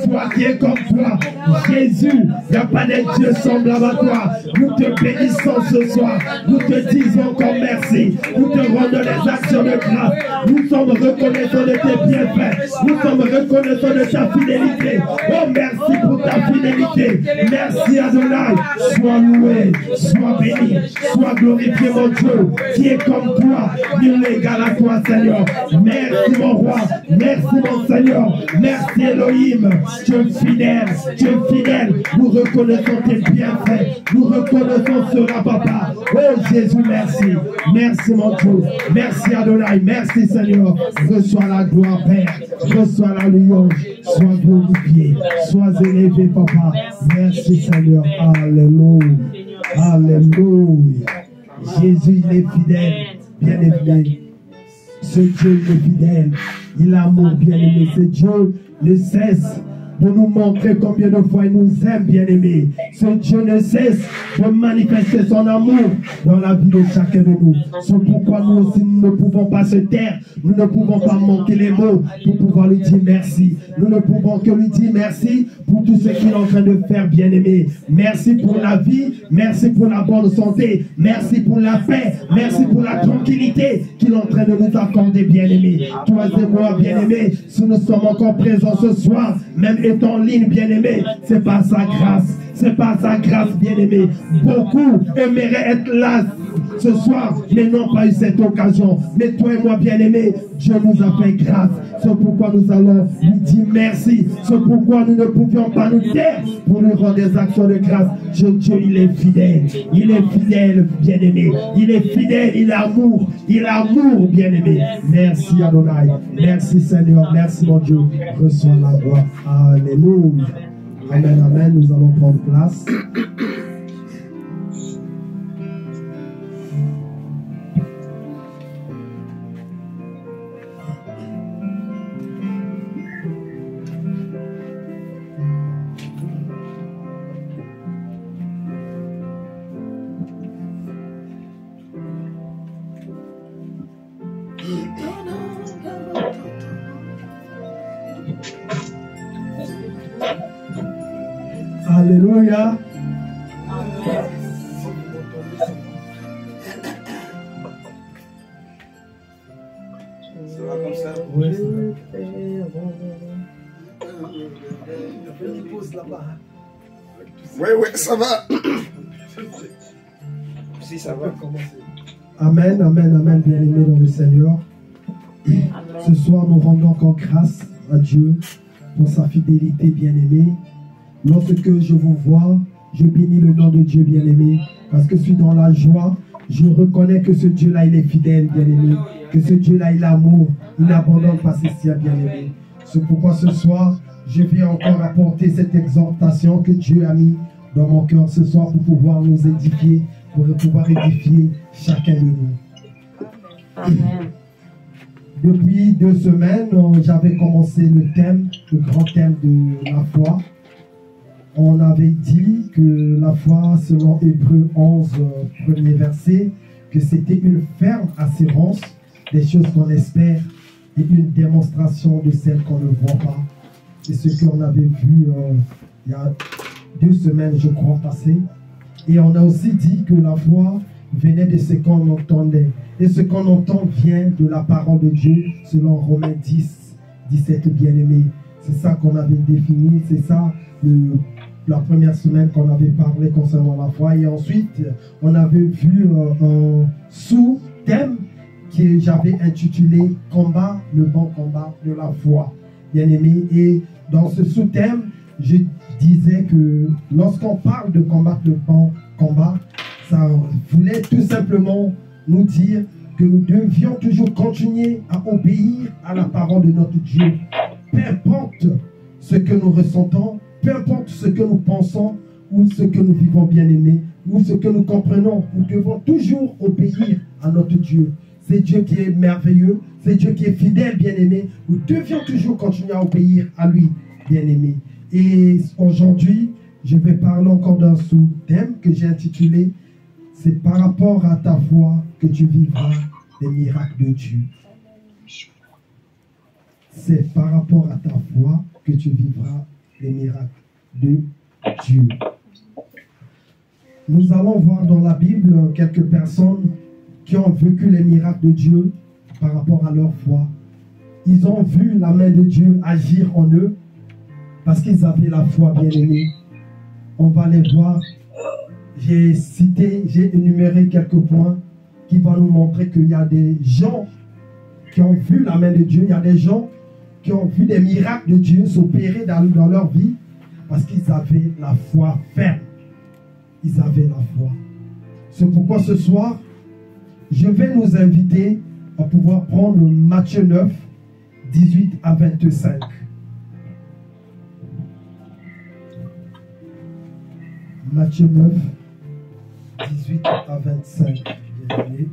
toi qui es comme toi. Jésus, il n'y a pas de Dieu semblable à toi. Nous te bénissons ce soir. Nous te disons encore merci. Nous te rendons les actions de grâce. Nous sommes reconnaissants de tes bienfaits. Nous sommes reconnaissants de ta fidélité. Oh, merci pour ta fidélité. Merci Adonai. Sois loué, sois béni, sois glorifié mon Dieu, qui est comme toi, nul égal à toi Seigneur. Merci mon roi, merci mon Seigneur, merci Elohim, Dieu fidèle, nous reconnaissons tes bienfaits, nous reconnaissons cela Papa. Oh Jésus, merci, merci mon Dieu, merci Adonai, merci Seigneur, reçois la gloire Père, reçois la louange, sois glorifié, sois élevé Papa, merci Seigneur, alléluia, alléluia. Jésus il est fidèle, bien aimé. Ce Dieu il est fidèle, il amour bien aimé. Ce Dieu ne cesse de nous montrer combien de fois il nous aime, bien-aimé. Ce Dieu ne cesse de manifester son amour dans la vie de chacun de nous. C'est pourquoi nous aussi, nous ne pouvons pas se taire. Nous ne pouvons pas manquer les mots pour pouvoir lui dire merci. Nous ne pouvons que lui dire merci pour tout ce qu'il est en train de faire, bien-aimé. Merci pour la vie, merci pour la bonne santé, merci pour la paix, merci pour la tranquillité qu'il est en train de nous accorder, bien-aimé. Toi et moi, bien-aimé, si nous sommes encore présents ce soir, même étant en ligne, bien-aimé, c'est par sa grâce. C'est par sa grâce, bien-aimé. Beaucoup aimeraient être là ce soir, mais n'ont pas eu cette occasion. Mais toi et moi, bien-aimé, Dieu nous a fait grâce. C'est pourquoi nous allons lui dire merci. C'est pourquoi nous ne pouvions pas nous taire pour lui rendre des actions de grâce. Dieu, il est fidèle. Il est fidèle, bien-aimé. Il est fidèle, il a amour. Il a amour, bien-aimé. Merci, Adonai. Merci, Seigneur. Merci, mon Dieu. Reçois la gloire. Alléluia. Amen, amen. Nous allons prendre place. Alléluia. Ça va comme ça? Oui, Oui, ça va. Si ça va. Amen, amen, amen, bien-aimés dans le Seigneur. Ce soir, nous rendons encore grâce à Dieu pour sa fidélité, bien-aimée. Lorsque je vous vois, je bénis le nom de Dieu, bien-aimé, parce que je suis dans la joie. Je reconnais que ce Dieu-là, il est fidèle, bien-aimé, que ce Dieu-là, il a amour, il n'abandonne pas ses siens, bien-aimé. C'est pourquoi ce soir, je viens encore apporter cette exhortation que Dieu a mis dans mon cœur ce soir pour pouvoir nous édifier, pour pouvoir édifier chacun de nous. Amen. Depuis 2 semaines, j'avais commencé le grand thème de la foi. On avait dit que la foi, selon Hébreux 11, premier verset, que c'était une ferme assurance des choses qu'on espère et une démonstration de celles qu'on ne voit pas. C'est ce qu'on avait vu il y a 2 semaines, je crois, passées. Et on a aussi dit que la foi venait de ce qu'on entendait. Et ce qu'on entend vient de la parole de Dieu, selon Romains 10, 17, bien-aimés. C'est ça qu'on avait défini, c'est ça la première semaine qu'on avait parlé concernant la foi. Et ensuite, on avait vu un sous-thème que j'avais intitulé « Combat, le bon combat de la foi ». Bien-aimé, et dans ce sous-thème, je disais que lorsqu'on parle de combattre le bon combat, ça voulait tout simplement nous dire que nous devions toujours continuer à obéir à la parole de notre Dieu. Peu importe ce que nous ressentons, peu importe ce que nous pensons ou ce que nous vivons, bien-aimés, ou ce que nous comprenons, nous devons toujours obéir à notre Dieu. C'est Dieu qui est merveilleux, c'est Dieu qui est fidèle, bien-aimé. Nous devions toujours continuer à obéir à lui, bien-aimé. Et aujourd'hui, je vais parler encore d'un sous-thème que j'ai intitulé « C'est par rapport à ta foi que tu vivras les miracles de Dieu ». C'est par rapport à ta foi que tu vivras les miracles de Dieu. Nous allons voir dans la Bible quelques personnes qui ont vécu les miracles de Dieu par rapport à leur foi. Ils ont vu la main de Dieu agir en eux parce qu'ils avaient la foi, bien-aimée. On va les voir. J'ai énuméré quelques points qui vont nous montrer qu'il y a des gens qui ont vu la main de Dieu. Il y a des gens qui ont vu des miracles de Dieu s'opérer dans leur vie parce qu'ils avaient la foi ferme. Ils avaient la foi. C'est pourquoi ce soir, je vais nous inviter à pouvoir prendre Matthieu 9, 18 à 25. Matthieu 9, 18 à 25. Bien-aimés.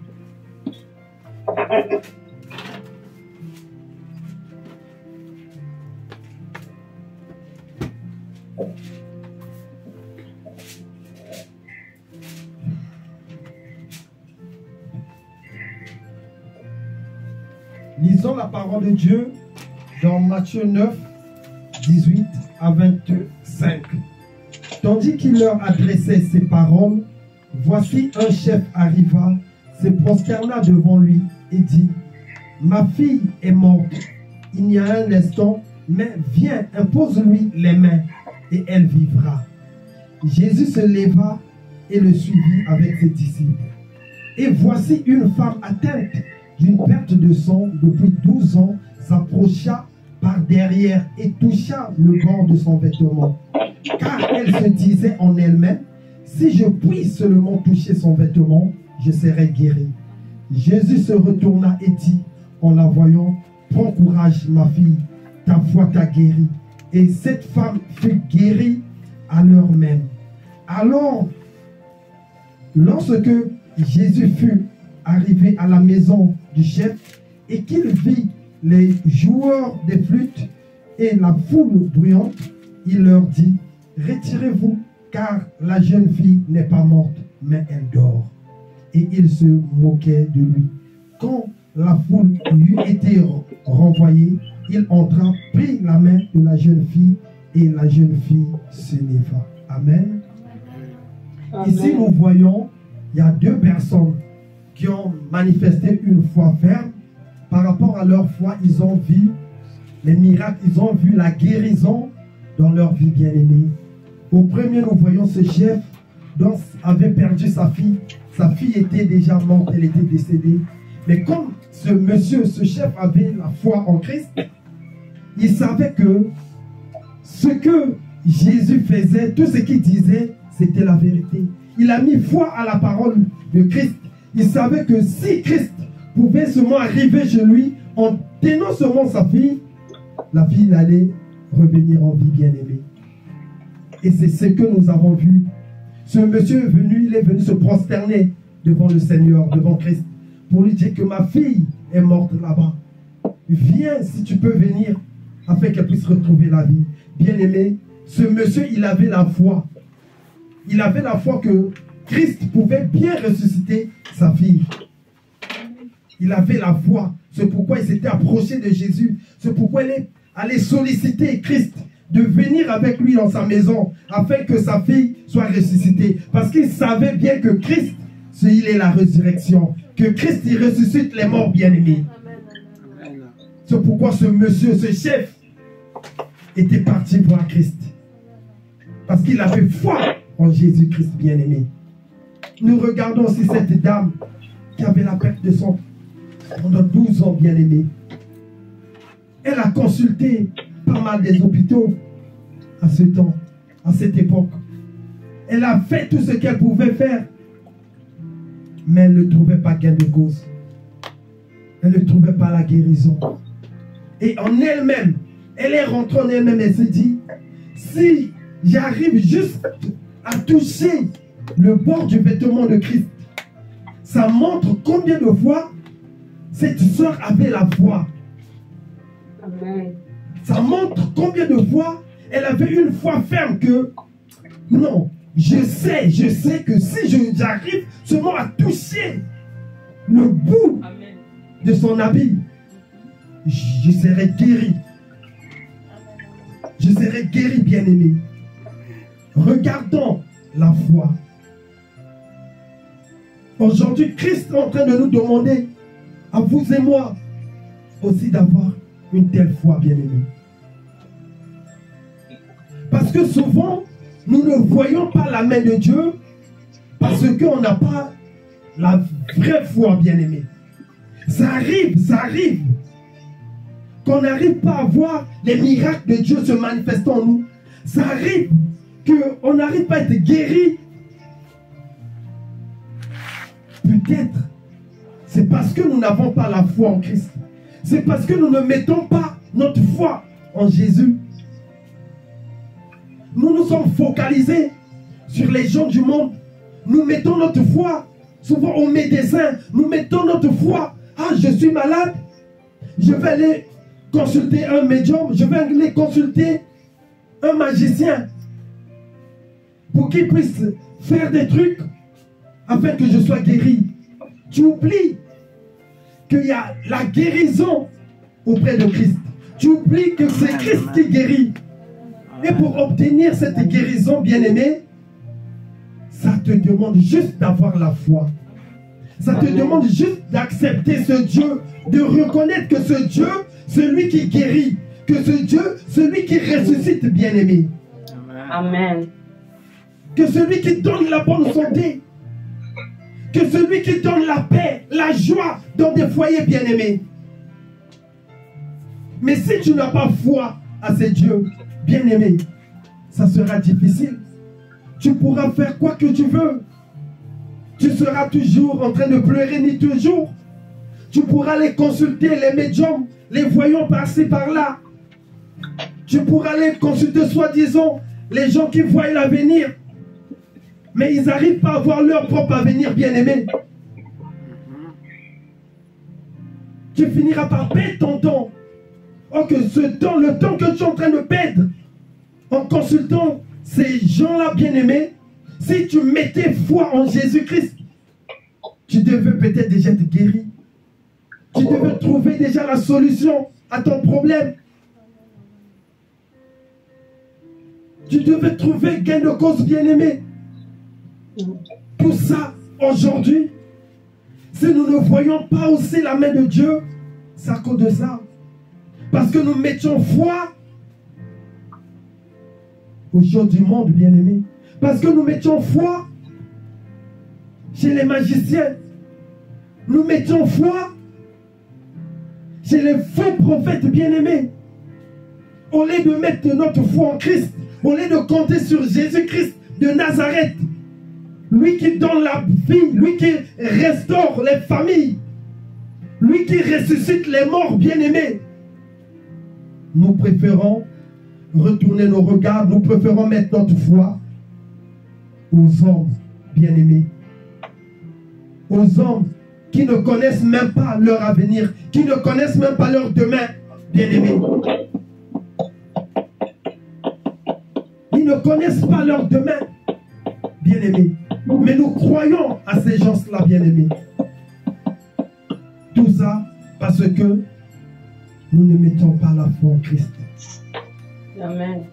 Lisons la parole de Dieu dans Matthieu 9, 18 à 25. Tandis qu'il leur adressait ces paroles, voici un chef arriva, se prosterna devant lui et dit, « Ma fille est morte, il y a un instant, mais viens, impose-lui les mains, et elle vivra. » Jésus se leva et le suivit avec ses disciples. Et voici une femme atteinte d'une perte de sang depuis 12 ans s'approcha par derrière et toucha le bord de son vêtement. Car elle se disait en elle-même, si je puis seulement toucher son vêtement, je serai guéri. Jésus se retourna et dit, en la voyant, prends courage ma fille, ta foi t'a guéri. Et cette femme fut guérie à l'heure même. Alors, lorsque Jésus fut arrivé à la maison du chef et qu'il vit les joueurs des flûtes et la foule bruyante, il leur dit, retirez-vous, car la jeune fille n'est pas morte, mais elle dort. Et il se moquait de lui. Quand la foule eut été renvoyée, il entra, prit la main de la jeune fille, et la jeune fille se leva. Amen. Amen. Ici, nous voyons, il y a deux personnes qui ont manifesté une foi ferme. Par rapport à leur foi, ils ont vu les miracles, ils ont vu la guérison dans leur vie bien-aimée. Au premier, nous voyons ce chef dont avait perdu sa fille. Sa fille était déjà morte, elle était décédée. Mais comme ce monsieur, ce chef avait la foi en Christ, il savait que ce que Jésus faisait, tout ce qu'il disait, c'était la vérité. Il a mis foi à la parole de Christ. Il savait que si Christ pouvait seulement arriver chez lui en tenant seulement sa fille, la fille allait revenir en vie bien-aimée. Et c'est ce que nous avons vu. Ce monsieur est venu, il est venu se prosterner devant le Seigneur, devant Christ, pour lui dire que ma fille est morte là-bas. Viens si tu peux venir, afin qu'elle puisse retrouver la vie. Bien-aimé, ce monsieur, il avait la foi. Il avait la foi que Christ pouvait bien ressusciter sa fille. Il avait la foi. C'est pourquoi il s'était approché de Jésus. C'est pourquoi il est allé solliciter Christ de venir avec lui dans sa maison afin que sa fille soit ressuscitée. Parce qu'il savait bien que Christ, il est la résurrection. Que Christ, il ressuscite les morts bien-aimés. C'est pourquoi ce monsieur, ce chef, était parti voir Christ. Parce qu'il avait foi en Jésus-Christ bien-aimé. Nous regardons aussi cette dame qui avait la perte de sang pendant 12 ans bien-aimé. Elle a consulté pas mal des hôpitaux à ce temps, à cette époque. Elle a fait tout ce qu'elle pouvait faire. Mais elle ne trouvait pas gain de cause. Elle ne trouvait pas la guérison. Et en elle-même, elle est rentrée en elle-même et s'est dit, si j'arrive juste à toucher le bord du vêtement de Christ, ça montre combien de fois cette soeur avait la foi. Amen. Ça montre combien de fois elle avait une foi ferme que non, je sais que si j'arrive seulement à toucher le bout Amen. de son habit, je serai guéri. je serai guéri, bien-aimé. Regardons la foi. Aujourd'hui, Christ est en train de nous demander, à vous et moi, aussi d'avoir une telle foi, bien-aimé. Parce que souvent, nous ne voyons pas la main de Dieu parce qu'on n'a pas la vraie foi, bien-aimé. Ça arrive qu'on n'arrive pas à voir les miracles de Dieu se manifester en nous. Ça arrive qu'on n'arrive pas à être guéri. Peut-être c'est parce que nous n'avons pas la foi en Christ. C'est parce que nous ne mettons pas notre foi en Jésus. Nous nous sommes focalisés sur les gens du monde. Nous mettons notre foi souvent aux médecins. Nous mettons notre foi. Ah, je suis malade. Je vais aller consulter un médium. Je vais aller consulter un magicien pour qu'il puisse faire des trucs afin que je sois guéri. Tu oublies qu'il y a la guérison auprès de Christ. Tu oublies que c'est Christ qui guérit. Et pour obtenir cette guérison, bien-aimé, ça te demande juste d'avoir la foi. Ça te demande juste d'accepter ce Dieu, de reconnaître que ce Dieu, celui qui guérit, que ce Dieu, celui qui ressuscite, bien-aimé. Amen. Que celui qui donne la bonne santé, que celui qui donne la paix, la joie dans des foyers, bien-aimés. Mais si tu n'as pas foi à ces dieux, bien-aimé, ça sera difficile. Tu pourras faire quoi que tu veux. Tu seras toujours en train de pleurer, ni toujours. Tu pourras les consulter, les médiums, les voyants par-ci, par-là. Tu pourras les consulter, soi-disant, les gens qui voient l'avenir. Mais ils n'arrivent pas à voir leur propre avenir, bien-aimé. Tu finiras par perdre ton temps. Oh, que ce temps, le temps que tu es en train de perdre, en consultant ces gens-là, bien-aimés, si tu mettais foi en Jésus-Christ, tu devais peut-être déjà être guéri. Tu devais trouver déjà la solution à ton problème. Tu devais trouver gain de cause, bien-aimé. Tout ça, aujourd'hui, si nous ne voyons pas aussi la main de Dieu, c'est à cause de ça. Parce que nous mettions foi aux choses du monde, bien-aimé. Parce que nous mettions foi chez les magiciens. Nous mettions foi chez les faux prophètes, bien-aimés. Au lieu de mettre notre foi en Christ, au lieu de compter sur Jésus-Christ de Nazareth, lui qui donne la vie, lui qui restaure les familles, lui qui ressuscite les morts, bien-aimés, nous préférons retourner nos regards, nous préférons mettre notre foi aux hommes, bien-aimés. Aux hommes qui ne connaissent même pas leur avenir, qui ne connaissent même pas leur demain, bien-aimés. Ils ne connaissent pas leur demain, bien-aimés. Mais nous croyons à ces gens-là, bien-aimés. Tout ça parce que nous ne mettons pas la foi en Christ. Amen.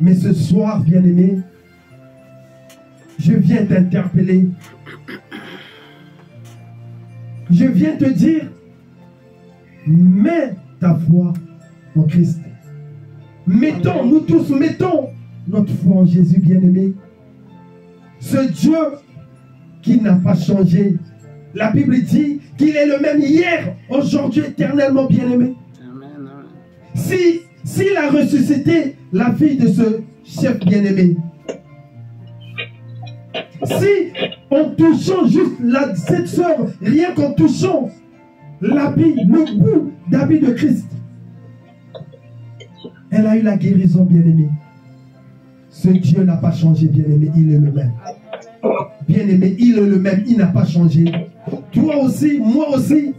Mais ce soir, bien-aimé, je viens t'interpeller. Je viens te dire, mets ta foi en Christ. Mettons, nous tous, mettons notre foi en Jésus, bien-aimé. Ce Dieu qui n'a pas changé. La Bible dit qu'il est le même hier, aujourd'hui, éternellement, bien-aimé. S'il a ressuscité la fille de ce chef bien-aimé, si en touchant juste cette soeur, rien qu'en touchant l'habit, le bout d'habit de Christ, elle a eu la guérison, bien-aimé. Ce Dieu n'a pas changé, bien-aimé, il est le même. Bien-aimé, il est le même, il n'a pas changé. Toi aussi, moi aussi,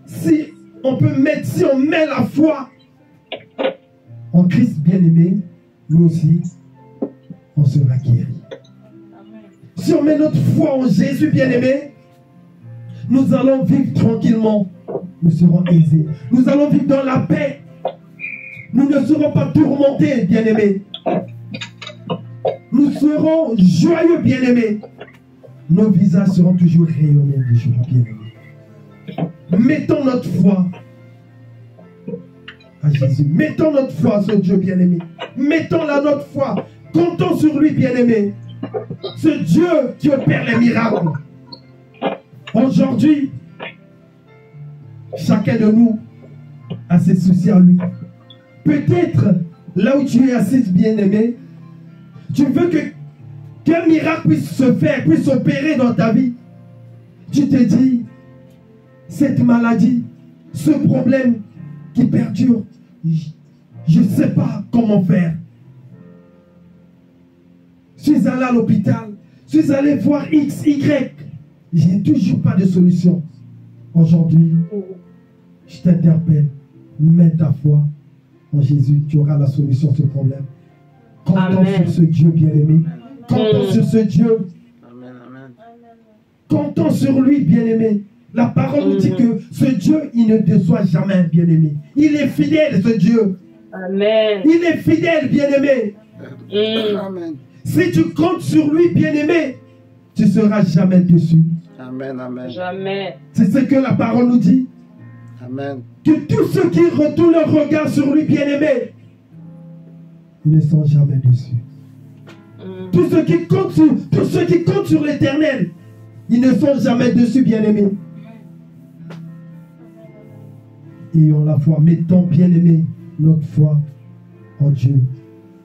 si on met la foi en Christ, bien-aimé, nous aussi, on sera guéri. Si on met notre foi en Jésus, bien-aimé, nous allons vivre tranquillement. Nous serons aisés. Nous allons vivre dans la paix. Nous ne serons pas tourmentés, bien-aimés. Nous serons joyeux, bien-aimés. Nos visages seront toujours rayonnants de joie, bien-aimés. Mettons notre foi à Jésus. Mettons notre foi à ce Dieu, bien-aimé. Mettons-la notre foi. Comptons sur lui, bien-aimé. Ce Dieu qui opère les miracles. Aujourd'hui, chacun de nous a ses soucis à lui. Peut-être, là où tu es assis, bien-aimé, tu veux qu'un miracle puisse se faire, puisse s'opérer dans ta vie. Tu te dis, cette maladie, ce problème qui perdure, je ne sais pas comment faire. Je suis allé à l'hôpital, je suis allé voir X, Y. Je n'ai toujours pas de solution. Aujourd'hui, je t'interpelle. Mets ta foi en Jésus. Tu auras la solution à ce problème. Comptons sur ce Dieu bien-aimé. Comptons sur ce Dieu. Amen, amen. Comptons sur lui, bien-aimé. La parole nous dit que ce Dieu, il ne déçoit jamais, bien-aimé. Il est fidèle, ce Dieu. Amen. Il est fidèle, bien-aimé. Amen. Si tu comptes sur lui, bien-aimé, tu ne seras jamais déçu. Amen, amen. Jamais. C'est ce que la parole nous dit. Amen. Que tous ceux qui retournent leur regard sur lui, bien-aimé, ils ne sont jamais déçus. Tous ceux qui comptent sur l'Éternel, ils ne sont jamais déçus, bien-aimés. Ayons la foi, mettons, bien-aimés, notre foi en Dieu.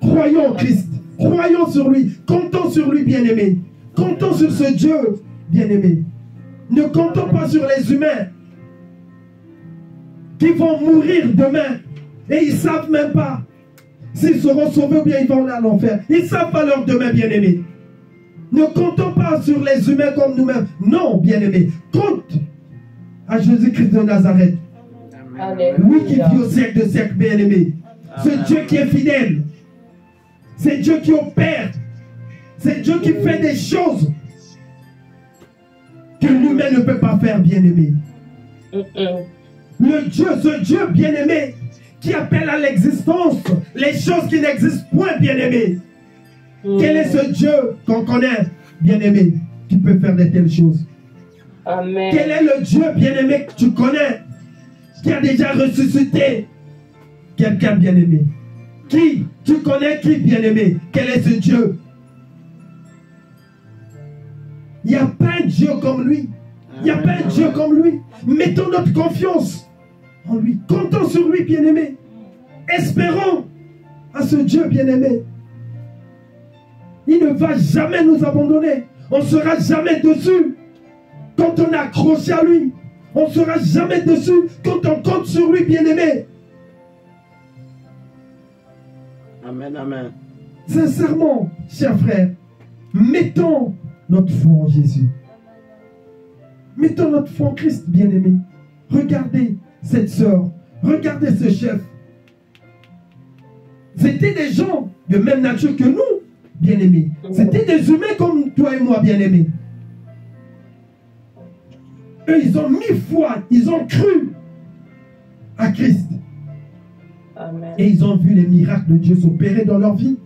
Croyons en Christ, croyons sur lui, comptons sur lui, bien-aimés. Comptons sur ce Dieu, bien-aimé. Ne comptons pas sur les humains qui vont mourir demain et ils ne savent même pas s'ils seront sauvés ou bien ils vont aller à l'enfer. Ils ne savent pas leur demain, bien-aimé. Ne comptons pas sur les humains comme nous-mêmes. Non, bien-aimé. Compte à Jésus-Christ de Nazareth. Lui qui vit au siècle de siècle, bien-aimé. Ce Dieu qui est fidèle. C'est Dieu qui opère. C'est Dieu qui fait des choses que l'humain ne peut pas faire, bien-aimé. Le Dieu, ce Dieu bien-aimé, qui appelle à l'existence les choses qui n'existent point, bien-aimé. Quel est ce Dieu qu'on connaît, bien-aimé, qui peut faire de telles choses? Amen. Quel est le Dieu, bien-aimé, que tu connais, qui a déjà ressuscité quelqu'un, bien-aimé? Qui? Tu connais qui, bien-aimé? Quel est ce Dieu? Il n'y a pas un Dieu comme lui. Il n'y a pas un Dieu comme lui. Mettons notre confiance en lui. Comptons sur lui, bien-aimé. Espérons à ce Dieu, bien-aimé. Il ne va jamais nous abandonner. On ne sera jamais dessus. Quand on est accroché à lui, on ne sera jamais dessus. Quand on compte sur lui, bien-aimé. Amen, amen. Sincèrement, chers frères, mettons notre foi en Jésus. Mettons notre foi en Christ, bien-aimé. Regardez cette sœur. Regardez ce chef. C'était des gens de même nature que nous, bien-aimés. C'était des humains comme toi et moi, bien-aimés. Eux, ils ont mis foi, ils ont cru à Christ. Amen. Et ils ont vu les miracles de Dieu s'opérer dans leur vie.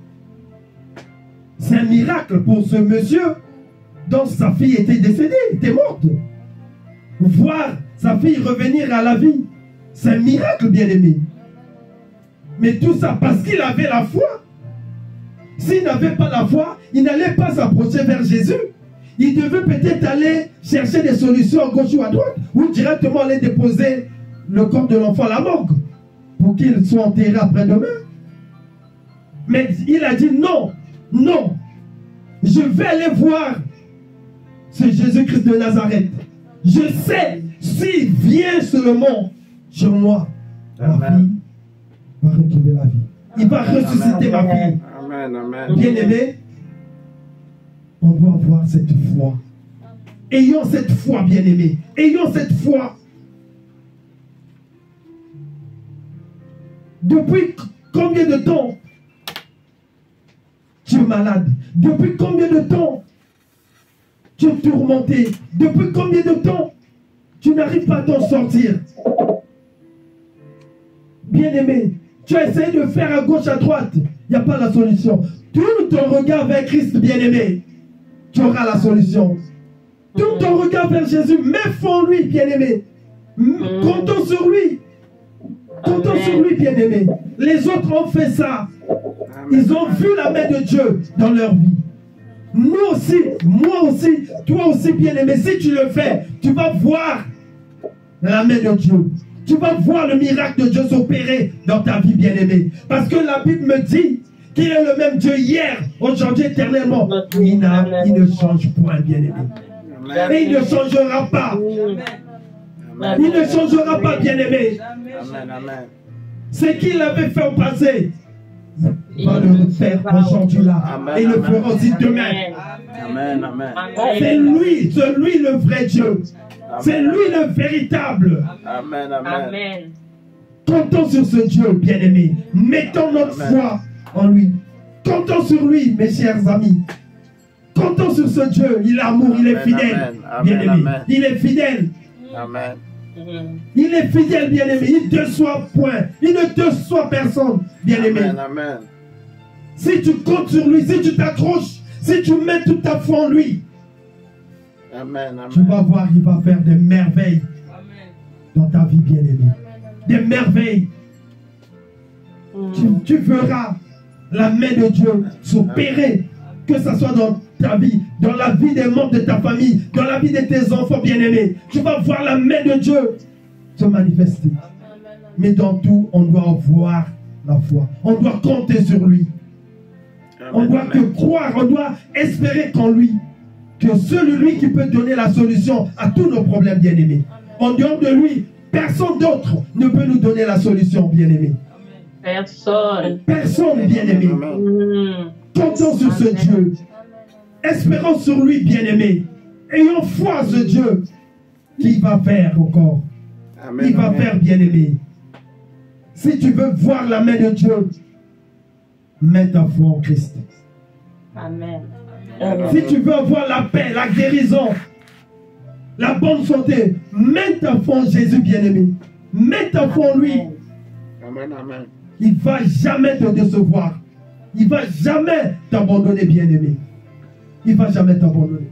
C'est un miracle pour ce monsieur dont sa fille était décédée, était morte. Voir sa fille revenir à la vie, c'est un miracle, bien-aimé. Mais tout ça parce qu'il avait la foi. S'il n'avait pas la foi, il n'allait pas s'approcher vers Jésus. Il devait peut-être aller chercher des solutions à gauche ou à droite, ou directement aller déposer le corps de l'enfant à la morgue pour qu'il soit enterré après-demain. Mais il a dit non, non, je vais aller voir ce Jésus-Christ de Nazareth. Je sais, s'il vient seulement sur moi, ma fille va retrouver la vie. Il va ressusciter ma fille. Amen, amen. Bien-aimé, on doit avoir cette foi. Ayons cette foi, bien-aimé. Ayons cette foi. Depuis combien de temps tu es malade? Depuis combien de temps tu es tourmenté? Depuis combien de temps tu n'arrives pas à t'en sortir? Bien-aimé, Tu as essayé de faire à gauche, à droite. Il n'y a pas la solution. Tourne ton regard vers Christ bien-aimé. Tu auras la solution. Tourne ton regard vers Jésus. Mets foi en lui, bien-aimé. Comptons sur lui. Comptons sur lui, bien-aimé. Les autres ont fait ça. Ils ont vu la main de Dieu dans leur vie. Nous aussi, moi aussi, toi aussi, bien-aimé. Si tu le fais, tu vas voir la main de Dieu. Tu vas voir le miracle de Dieu s'opérer dans ta vie, bien-aimé. Parce que la Bible me dit qu'il est le même Dieu hier, aujourd'hui, éternellement. Il ne change point, bien-aimé. Et il ne changera pas. Il ne changera pas, bien-aimé. Ce qu'il avait fait au passé, il va le faire aujourd'hui là. Et il le fera aussi demain. C'est lui le vrai Dieu. C'est lui le véritable. Amen. Comptons sur ce Dieu, bien-aimé. Mettons notre foi en lui. Comptons sur lui, mes chers amis. Comptons sur ce Dieu. Il est amour, il est fidèle, bien-aimé. Il est fidèle. Amen. Il est fidèle, bien-aimé. Il ne déçoit point. Il ne déçoit personne, bien-aimé. Amen. Si tu comptes sur lui, si tu t'accroches, si tu mets toute ta foi en lui, tu vas voir, il va faire des merveilles dans ta vie, bien-aimé. Des merveilles. Tu verras la main de Dieu s'opérer, que ce soit dans ta vie, dans la vie des membres de ta famille, dans la vie de tes enfants bien-aimés. Tu vas voir la main de Dieu se manifester. Mais dans tout, on doit avoir la foi. On doit compter sur lui. On doit que croire, on doit espérer qu'en lui, que celui qui peut donner la solution à tous nos problèmes bien-aimés. En dehors de lui, personne d'autre ne peut nous donner la solution, bien-aimé. Personne, bien-aimé. Comptons sur ce Dieu. Espérons sur lui, bien-aimé. Ayons foi en ce Dieu qui va faire encore. Il va faire, bien-aimé. Si tu veux voir la main de Dieu, mets ta foi en Christ. Amen. Si tu veux avoir la paix, la guérison, la bonne santé, mets ta foi en Jésus, bien-aimé. Mets ta foi en lui. Amen. Il ne va jamais te décevoir. Il ne va jamais t'abandonner, bien-aimé. Il ne va jamais t'abandonner.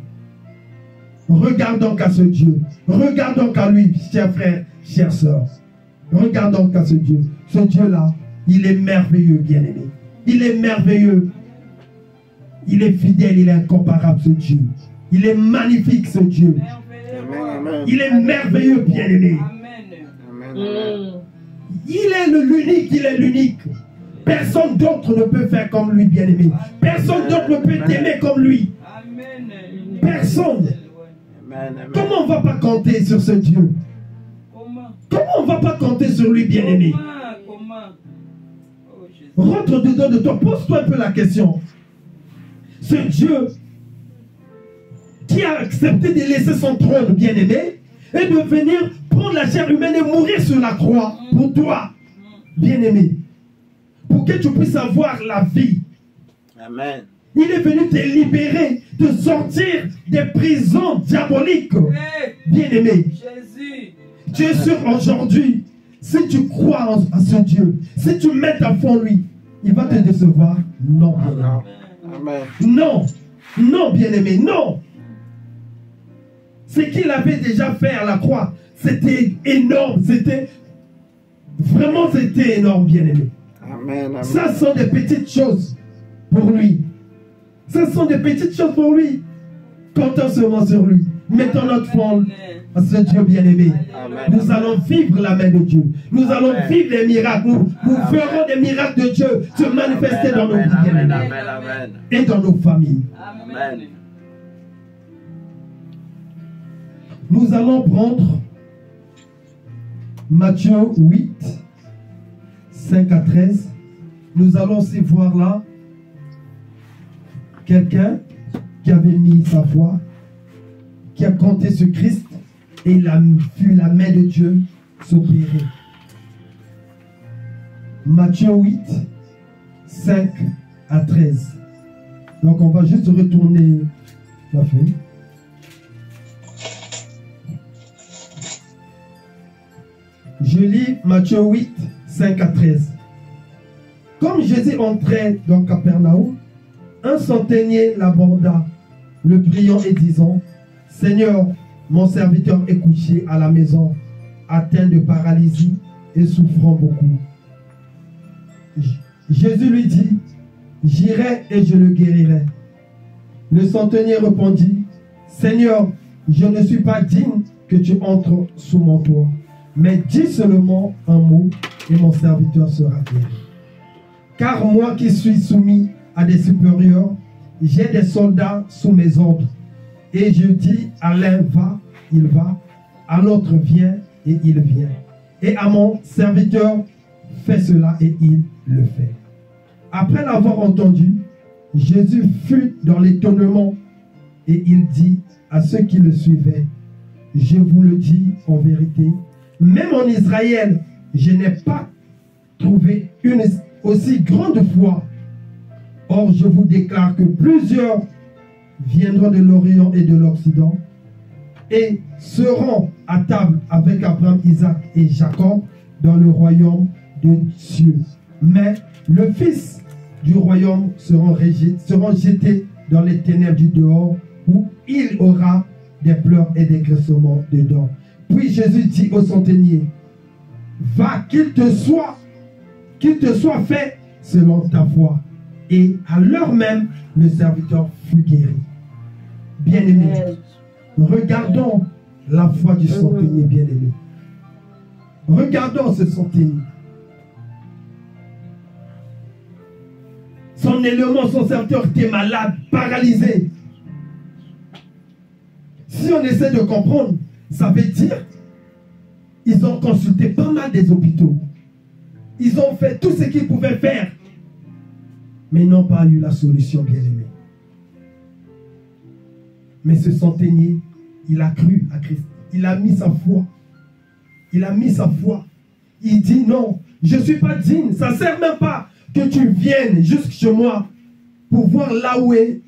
Regardons qu'à ce Dieu. Regardons qu'à lui, chers frères, chères sœurs. Regardons qu'à ce Dieu. Ce Dieu-là, il est merveilleux, bien-aimé. Il est merveilleux. Il est fidèle, il est incomparable, ce Dieu. Il est magnifique, ce Dieu. Il est merveilleux, bien-aimé. Il est l'unique, il est l'unique. Personne d'autre ne peut faire comme lui, bien-aimé. Personne d'autre ne peut t'aimer comme lui. Personne. Comment on ne va pas compter sur ce Dieu? Comment on ne va pas compter sur lui, bien-aimé? Rentre dedans de toi, pose-toi un peu la question. Ce Dieu qui a accepté de laisser son trône, bien-aimé, et de venir prendre la chair humaine et mourir sur la croix pour toi, bien-aimé, pour que tu puisses avoir la vie. Amen. Il est venu te libérer, te sortir des prisons diaboliques, bien-aimé. Tu es sûr aujourd'hui, si tu crois en ce Dieu, si tu mets ta foi en lui, il va te décevoir? Non. Amen. Non. Non, bien-aimé, non. Ce qu'il avait déjà fait à la croix, c'était énorme. C'était énorme, bien-aimé. Amen. Ça sont des petites choses pour lui. Ça sont des petites choses pour lui. Comptons seulement sur lui. Mettons notre foi à ce Dieu bien-aimé. Nous allons vivre la main de Dieu. Nous allons vivre les miracles. Nous ferons des miracles de Dieu se manifester dans nos vies bien-aimées et dans nos familles. Amen. Nous allons prendre Matthieu 8, 5 à 13. Nous allons aussi voir là quelqu'un qui avait mis sa foi, qui a compté sur Christ et il a vu la main de Dieu s'opérer. Matthieu 8, 5 à 13. Donc on va juste retourner la feuille. Je lis Matthieu 8, 5 à 13. Comme Jésus entrait dans Capernaum, un centenier l'aborda, le priant et disant, « Seigneur, mon serviteur est couché à la maison, atteint de paralysie et souffrant beaucoup. » Jésus lui dit, « J'irai et je le guérirai. » Le centenier répondit, « Seigneur, je ne suis pas digne que tu entres sous mon toit, mais dis seulement un mot et mon serviteur sera guéri. Car moi qui suis soumis à des supérieurs, j'ai des soldats sous mes ordres. Et je dis à l'un va, il va, à l'autre viens et il vient. Et à mon serviteur fais cela et il le fait. » Après l'avoir entendu, Jésus fut dans l'étonnement et il dit à ceux qui le suivaient, « Je vous le dis en vérité, même en Israël, je n'ai pas trouvé une aussi grande foi. Or, je vous déclare que plusieurs viendront de l'Orient et de l'Occident et seront à table avec Abraham, Isaac et Jacob dans le royaume de Dieu. Mais le Fils du royaume seront jetés dans les ténèbres du dehors, où il aura des pleurs et des graissements dedans. » Puis Jésus dit au centenier, « Va, qu'il te soit fait selon ta foi. » Et à l'heure même, le serviteur fut guéri. Bien-aimé, regardons la foi du centenier, bien-aimé. Regardons ce centenier. Son élément, son serviteur était malade, paralysé. Si on essaie de comprendre, ça veut dire ils ont consulté pas mal des hôpitaux. Ils ont fait tout ce qu'ils pouvaient faire. Mais ils n'ont pas eu la solution, bien-aimé. Mais ce centenier, il a cru à Christ. Il a mis sa foi. Il a mis sa foi. Il dit non, je ne suis pas digne. Ça ne sert même pas que tu viennes jusque chez moi pour voir là où est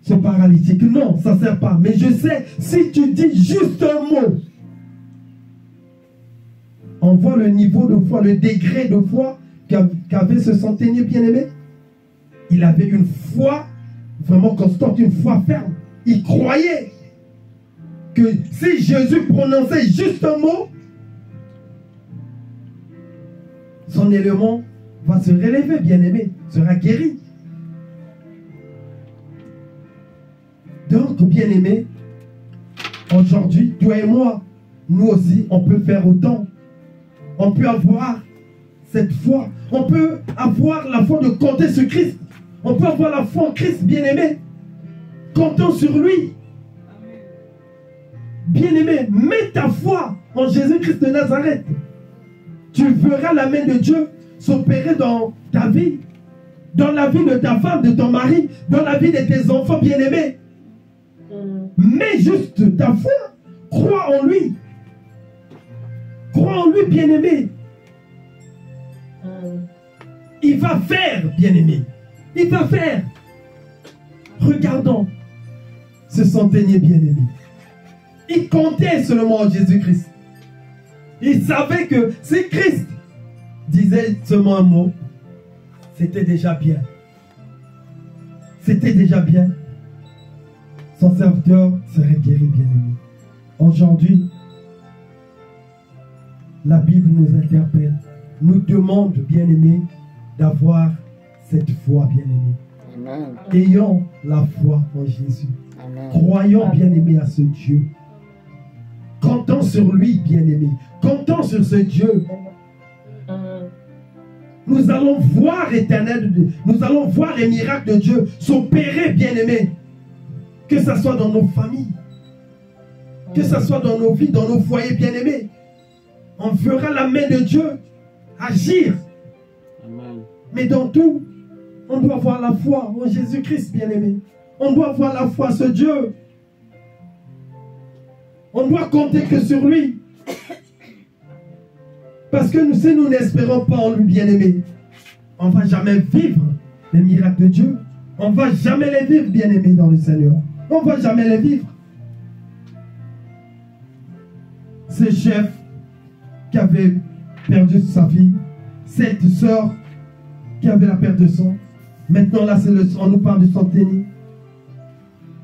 ce paralytique. Non, ça ne sert pas. Mais je sais, si tu dis juste un mot, on voit le niveau de foi, le degré de foi qu'avait ce centenier bien-aimé. Il avait une foi vraiment constante, une foi ferme. Il croyait que si Jésus prononçait juste un mot, son élément va se relever, bien-aimé, sera guéri. Donc, bien-aimé, aujourd'hui, toi et moi, nous aussi, on peut faire autant. On peut avoir cette foi. On peut avoir la foi de compter sur Christ. On peut avoir la foi en Christ, bien-aimé. Comptons sur lui. Bien-aimé, mets ta foi en Jésus-Christ de Nazareth. Tu verras la main de Dieu s'opérer dans ta vie, dans la vie de ta femme, de ton mari, dans la vie de tes enfants bien-aimés. Mets juste ta foi. Crois en lui. Crois en lui, bien-aimé. Il va faire, bien-aimé. Il va faire. Regardons ce centenier bien-aimé. Il comptait seulement en Jésus-Christ. Il savait que si Christ disait seulement un mot, c'était déjà bien. C'était déjà bien. Son serviteur serait guéri, bien-aimé. Aujourd'hui, la Bible nous interpelle, nous demande, bien-aimé, d'avoir cette foi, bien-aimé. Ayons la foi en Jésus. Amen. Croyons, bien-aimé, à ce Dieu. Comptons sur lui, bien-aimé. Comptons sur ce Dieu. Nous allons voir l'éternel, nous allons voir les miracles de Dieu s'opérer, bien-aimé. Que ce soit dans nos familles, que ce soit dans nos vies, dans nos foyers, bien-aimés. On verra la main de Dieu agir. Amen. Mais dans tout, on doit avoir la foi en Jésus-Christ, bien-aimé. On doit avoir la foi en ce Dieu. On doit compter que sur lui. Parce que nous, si nous n'espérons pas en lui, bien-aimé, on ne va jamais vivre les miracles de Dieu. On ne va jamais les vivre, bien-aimé, dans le Seigneur. On ne va jamais les vivre. Ce chef qui avait perdu sa fille, cette sœur qui avait la perte de sang. Maintenant, là, on nous parle du centenier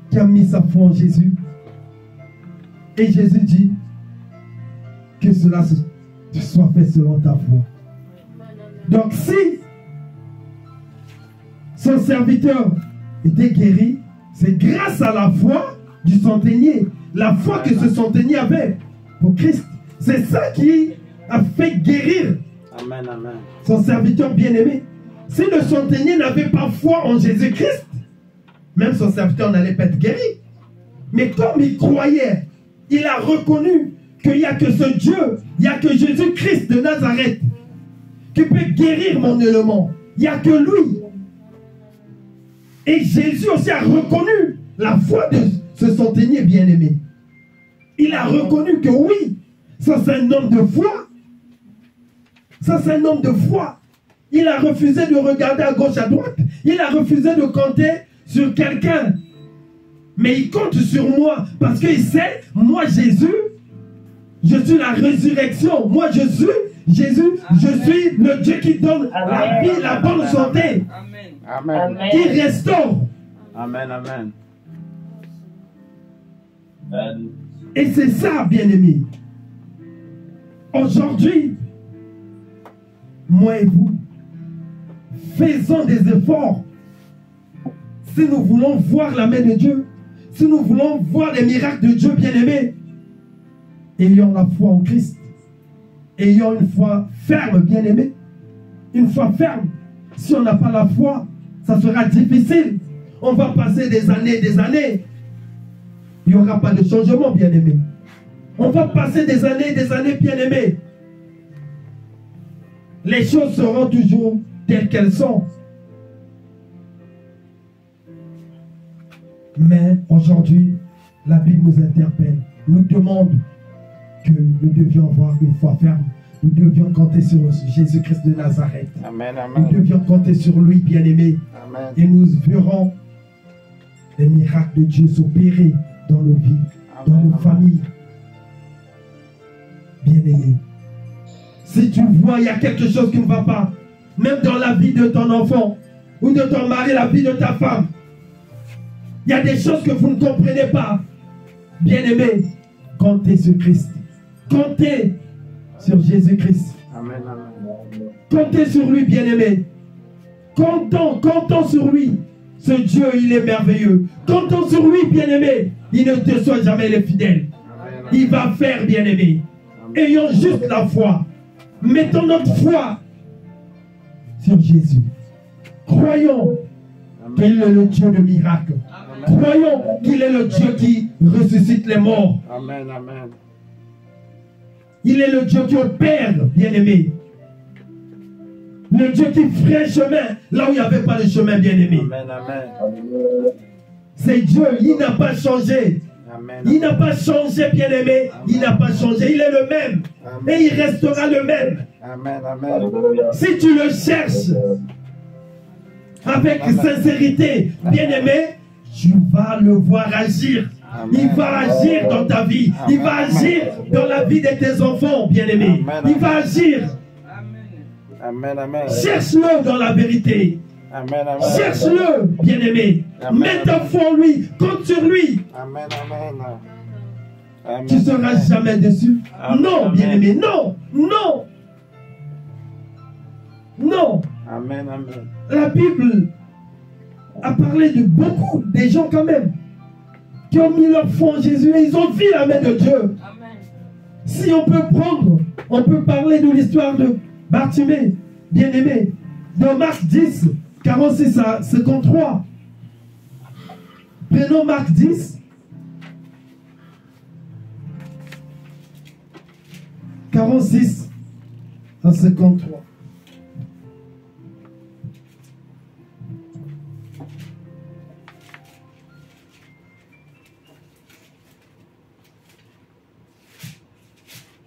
qui a mis sa foi en Jésus. Et Jésus dit que cela soit fait selon ta foi. Donc, si son serviteur était guéri, c'est grâce à la foi du centenier. La foi que ce centenier avait pour Christ. C'est ça qui a fait guérir Amen, amen. son serviteur bien-aimé. Si le centenier n'avait pas foi en Jésus-Christ, même son serviteur n'allait pas être guéri. Mais comme il croyait, il a reconnu qu'il n'y a que ce Dieu, il n'y a que Jésus-Christ de Nazareth qui peut guérir mon élément. Il n'y a que lui. Et Jésus aussi a reconnu la foi de ce centenier bien-aimé. Il a reconnu que oui, ça c'est un homme de foi. Ça c'est un homme de foi. Il a refusé de regarder à gauche, à droite. Il a refusé de compter sur quelqu'un. Mais il compte sur moi parce qu'il sait, moi Jésus, je suis la résurrection. Moi je suis Jésus, je suis le Dieu qui donne la vie, la bonne santé. Amen. Qui restaure. Amen, amen. Et c'est ça, bien-aimé. Aujourd'hui, moi et vous, faisons des efforts. Si nous voulons voir la main de Dieu, si nous voulons voir les miracles de Dieu, bien-aimé, ayons la foi en Christ. Ayons une foi ferme, bien-aimé. Une foi ferme. Si on n'a pas la foi, ça sera difficile. On va passer des années. Il n'y aura pas de changement, bien-aimé. On va passer des années, bien-aimé. Les choses seront toujours telles qu'elles sont. Mais aujourd'hui, la Bible nous interpelle, nous demande que nous devions avoir une foi ferme. Nous devions compter sur Jésus-Christ de Nazareth. Amen, amen. Nous devions compter sur lui, bien-aimé. Amen. Et nous verrons les miracles de Dieu s'opérer dans nos vies, dans nos familles. Bien-aimé. Si tu vois, il y a quelque chose qui ne va pas, même dans la vie de ton enfant, ou de ton mari, la vie de ta femme, il y a des choses que vous ne comprenez pas. Bien-aimé, comptez sur Christ. Comptez sur Jésus-Christ. Amen, amen. Comptez sur lui, bien-aimé. Comptons sur lui. Ce Dieu, il est merveilleux. Comptons sur lui, bien-aimé. Il ne te soit jamais le fidèle. Il va faire, bien-aimé. Ayons juste la foi. Mettons notre foi sur Jésus. Croyons qu'il est le Dieu de miracles. Croyons qu'il est le Dieu qui ressuscite les morts. Amen, amen. Il est le Dieu qui opère, bien-aimé. Le Dieu qui ferait chemin là où il n'y avait pas de chemin, bien-aimé. Amen, amen. C'est Dieu, il n'a pas changé. Amen. Il n'a pas changé, bien-aimé. Il n'a pas changé, il est le même. Amen. Et il restera le même. Amen, amen. Si tu le cherches avec sincérité, bien-aimé, tu vas le voir agir. Amen. Il va agir dans ta vie. Il va agir dans la vie de tes enfants, bien-aimé. Il va agir. Amen, amen. Cherche-le dans la vérité. Amen, amen. Cherche-le, bien-aimé. Mets ta foi en lui. Compte sur lui. Amen, amen. Amen. Tu ne seras jamais déçu. Amen. Non, bien-aimé. Non. Non. Non. Amen, amen. La Bible a parlé de beaucoup des gens quand même qui ont mis leur foi en Jésus et ils ont vu la main de Dieu. Amen. Si on peut parler de l'histoire de Bartimée, bien-aimé, dans Marc 10, 46 à 53. Prenons Marc 10, 46 à 53.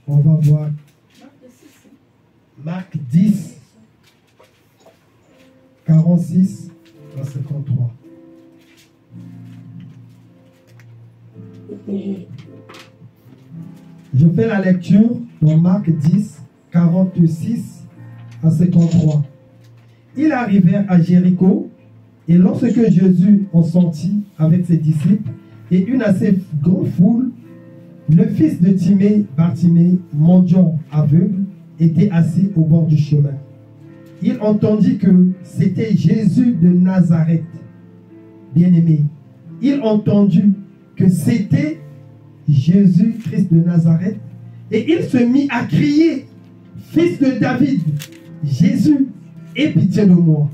On va voir Marc 10, 46 à 53. Je fais la lecture dans Marc 10, 46 à 53. Ils arrivèrent à Jéricho, et lorsque Jésus en sortit avec ses disciples et une assez grande foule, le fils de Timée, Bartimée, mendiant aveugle, était assis au bord du chemin. Il entendit que c'était Jésus de Nazareth. Bien-aimé, il entendit que c'était Jésus-Christ de Nazareth, et il se mit à crier, Fils de David, Jésus, aie pitié de moi.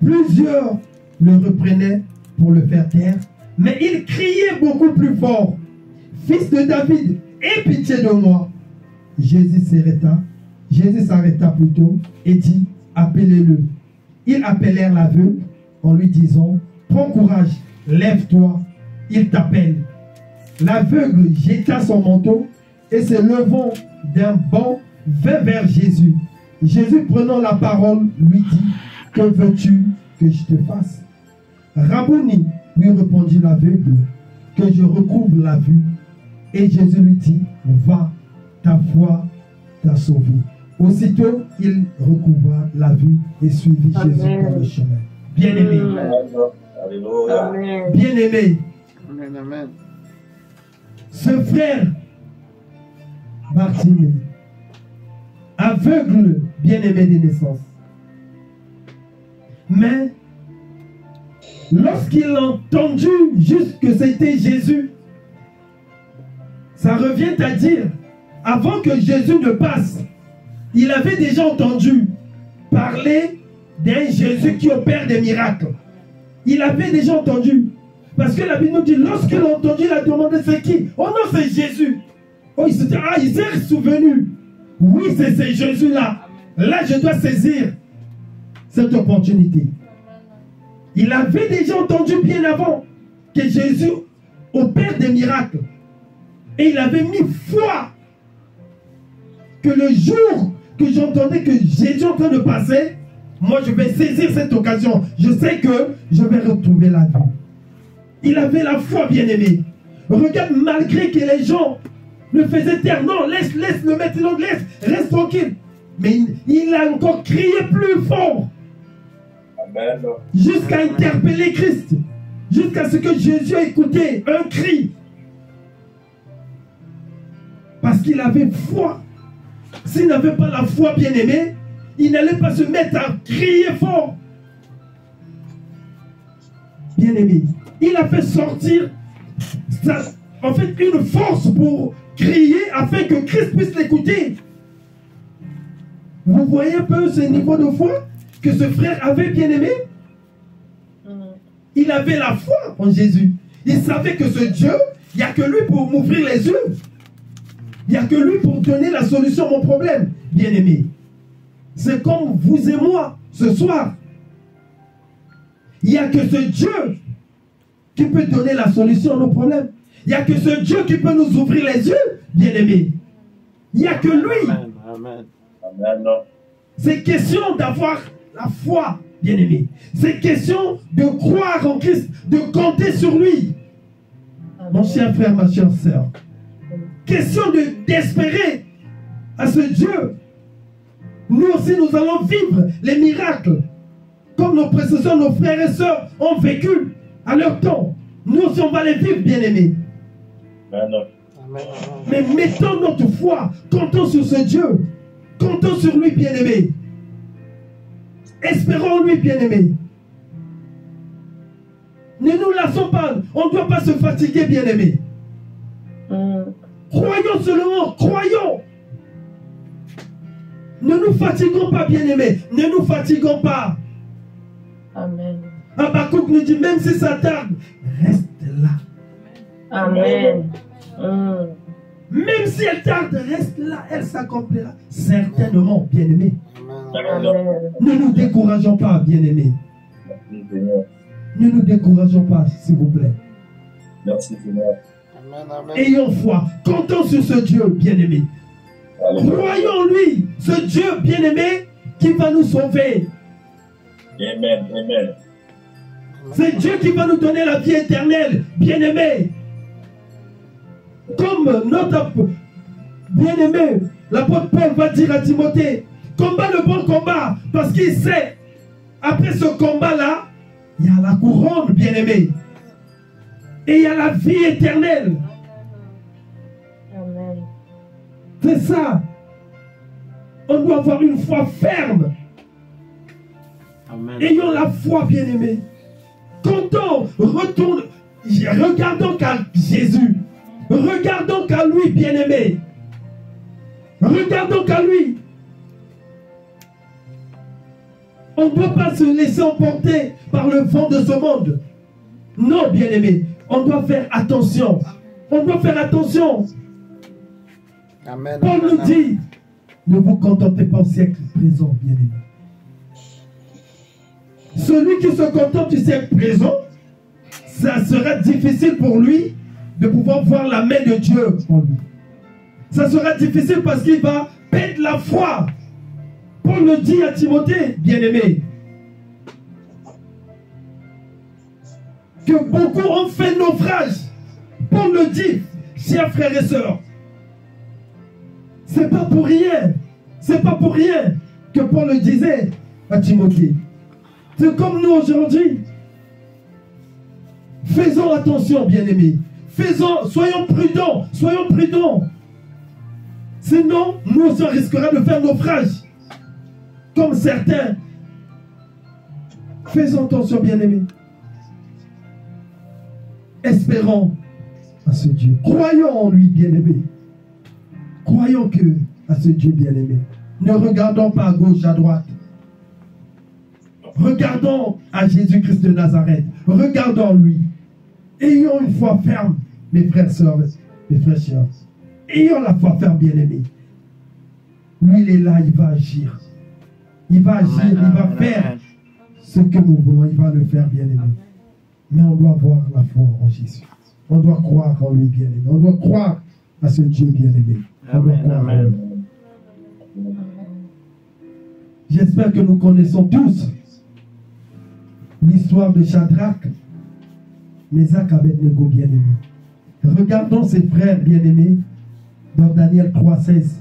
Plusieurs le reprenaient pour le faire taire, mais il criait beaucoup plus fort, Fils de David, aie pitié de moi. Jésus s'arrêta plutôt et dit, appelez-le. Ils appelèrent l'aveugle en lui disant, prends courage, lève-toi, il t'appelle. L'aveugle jeta son manteau et se levant d'un bond vint vers Jésus. Jésus prenant la parole lui dit, que veux-tu que je te fasse? Rabouni, lui répondit l'aveugle, que je recouvre la vue. Et Jésus lui dit, va, ta foi t'a sauvé. Aussitôt, il recouvra la vue et suivit Jésus dans le chemin. Bien-aimé. Bien-aimé. Amen, amen. Ce frère, Bartimée, aveugle, bien-aimé de naissance. Mais, lorsqu'il a entendu juste que c'était Jésus, ça revient à dire, avant que Jésus ne passe, il avait déjà entendu parler d'un Jésus qui opère des miracles. Il avait déjà entendu. Parce que la Bible nous dit, lorsqu'il a entendu, il a demandé c'est qui? Oh non, c'est Jésus. Oh, il s'est souvenu. Oui, c'est Jésus-là. Là, je dois saisir cette opportunité. Il avait déjà entendu bien avant que Jésus opère des miracles. Et il avait mis foi que le jour que j'entendais que Jésus est en train de passer, moi je vais saisir cette occasion. Je sais que je vais retrouver la vie. Il avait la foi, bien-aimé. Regarde, malgré que les gens le faisaient taire, non, laisse le mettre, non, laisse, reste tranquille. Mais il a encore crié plus fort. Amen. Jusqu'à interpeller Christ. Jusqu'à ce que Jésus ait écouté un cri. Parce qu'il avait foi. S'il n'avait pas la foi, bien-aimé, il n'allait pas se mettre à crier fort. Bien-aimé, il a fait sortir en fait une force pour crier afin que Christ puisse l'écouter. Vous voyez un peu ce niveau de foi que ce frère avait, bien-aimé? Il avait la foi en Jésus. Il savait que ce Dieu, il n'y a que lui pour m'ouvrir les yeux. Il n'y a que lui pour donner la solution à mon problème, bien-aimé. C'est comme vous et moi ce soir. Il n'y a que ce Dieu qui peut donner la solution à nos problèmes. Il n'y a que ce Dieu qui peut nous ouvrir les yeux, bien-aimé. Il n'y a que lui. Amen. Amen. Amen. C'est question d'avoir la foi, bien-aimé. C'est question de croire en Christ, de compter sur lui. Mon cher frère, ma chère sœur. Question d'espérer à ce Dieu. Nous aussi, nous allons vivre les miracles comme nos prédécesseurs, nos frères et sœurs ont vécu à leur temps. Nous aussi, on va les vivre, bien-aimés. Mais mettons notre foi, comptons sur ce Dieu, comptons sur lui, bien-aimé. Espérons lui, bien-aimé. Ne nous lassons pas, on ne doit pas se fatiguer, bien-aimé. Croyons seulement, croyons. Ne nous fatiguons pas, bien-aimés. Ne nous fatiguons pas. Amen. Habakkuk nous dit, même si ça tarde, reste là. Amen. Même si elle tarde, reste là. Elle s'accomplira certainement, bien-aimés. Amen. Ne nous décourageons pas, bien-aimés. Ne nous décourageons pas, s'il vous plaît. Merci, Seigneur. Ayons foi. Comptons sur ce Dieu, bien-aimé. Croyons en lui, ce Dieu bien-aimé qui va nous sauver. Amen. Amen. C'est Dieu qui va nous donner la vie éternelle, bien-aimé. Comme notre bien-aimé, l'apôtre Paul va dire à Timothée, combat le bon combat, parce qu'il sait Après ce combat-là, il y a la couronne, bien-aimé. Et il y a la vie éternelle. Amen. C'est ça. On doit avoir une foi ferme. Amen. Ayons la foi, bien-aimé. Quand on retourne, regardons qu'à Jésus. Regardons qu'à lui, bien-aimé. Regardons qu'à lui. On ne doit pas se laisser emporter par le vent de ce monde. Non, bien-aimé. On doit faire attention. On doit faire attention. Amen. Paul nous dit, ne vous contentez pas au siècle présent, bien-aimé. Celui qui se contente du siècle présent, ça sera difficile pour lui de pouvoir voir la main de Dieu en lui. Ça sera difficile parce qu'il va perdre la foi. Paul le dit à Timothée, bien-aimé, que beaucoup ont fait naufrage. Paul le dit, chers frères et sœurs. C'est pas pour rien. C'est pas pour rien que Paul le disait à Timothée. C'est comme nous aujourd'hui. Faisons attention, bien-aimés. Soyons prudents. Soyons prudents. Sinon, nous aussi on risquera de faire naufrage. Comme certains. Faisons attention, bien-aimés. Espérons à ce Dieu. Croyons en lui, bien-aimés. Croyons à ce Dieu bien-aimé. Ne regardons pas à gauche, à droite. Regardons à Jésus-Christ de Nazareth. Regardons lui. Ayons une foi ferme, mes frères, sœurs, mes frères, sœurs. Ayons la foi ferme, bien-aimé. Lui, il est là, il va agir. Il va agir, il va faire ce que nous voulons. Il va le faire, bien-aimé. Mais on doit avoir la foi en Jésus. On doit croire en lui, bien-aimé. On doit croire à ce Dieu bien-aimé. Amen. J'espère que nous connaissons tous l'histoire de Shadrach, Meshach, Abednego, bien-aimés. Regardons ses frères bien-aimés dans Daniel 3,16.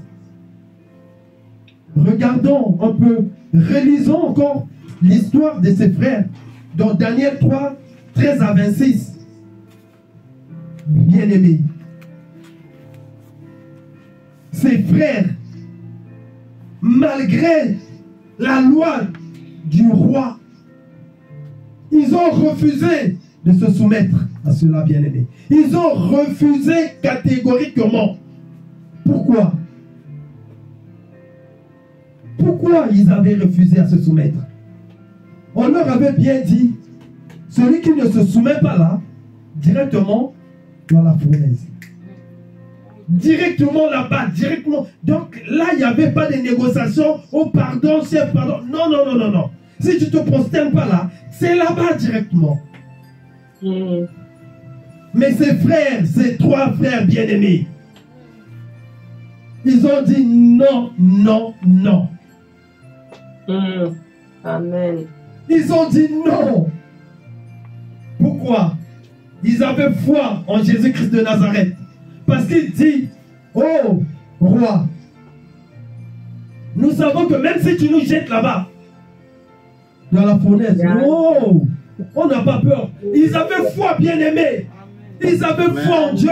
Regardons un peu, relisons encore l'histoire de ses frères dans Daniel 3, 13 à 26. Bien-aimés. Ses frères, malgré la loi du roi, ils ont refusé de se soumettre à cela, bien-aimé. Ils ont refusé catégoriquement. Pourquoi? Pourquoi ils avaient refusé à se soumettre? On leur avait bien dit, celui qui ne se soumet pas là, directement dans la fournaise. Directement là-bas, directement. Donc là, il n'y avait pas de négociation. Oh, pardon, chef, pardon. Non, non, non, non, non. Si tu ne te prosternes pas là, c'est là-bas directement. Mais ses frères, ses trois frères bien-aimés, ils ont dit non, non, non. Amen. Ils ont dit non. Pourquoi? Ils avaient foi en Jésus-Christ de Nazareth. Parce qu'il dit, oh, roi, nous savons que même si tu nous jettes là-bas, dans la fournaise, oh, on n'a pas peur. Ils avaient foi, bien-aimés. Ils avaient foi en Dieu.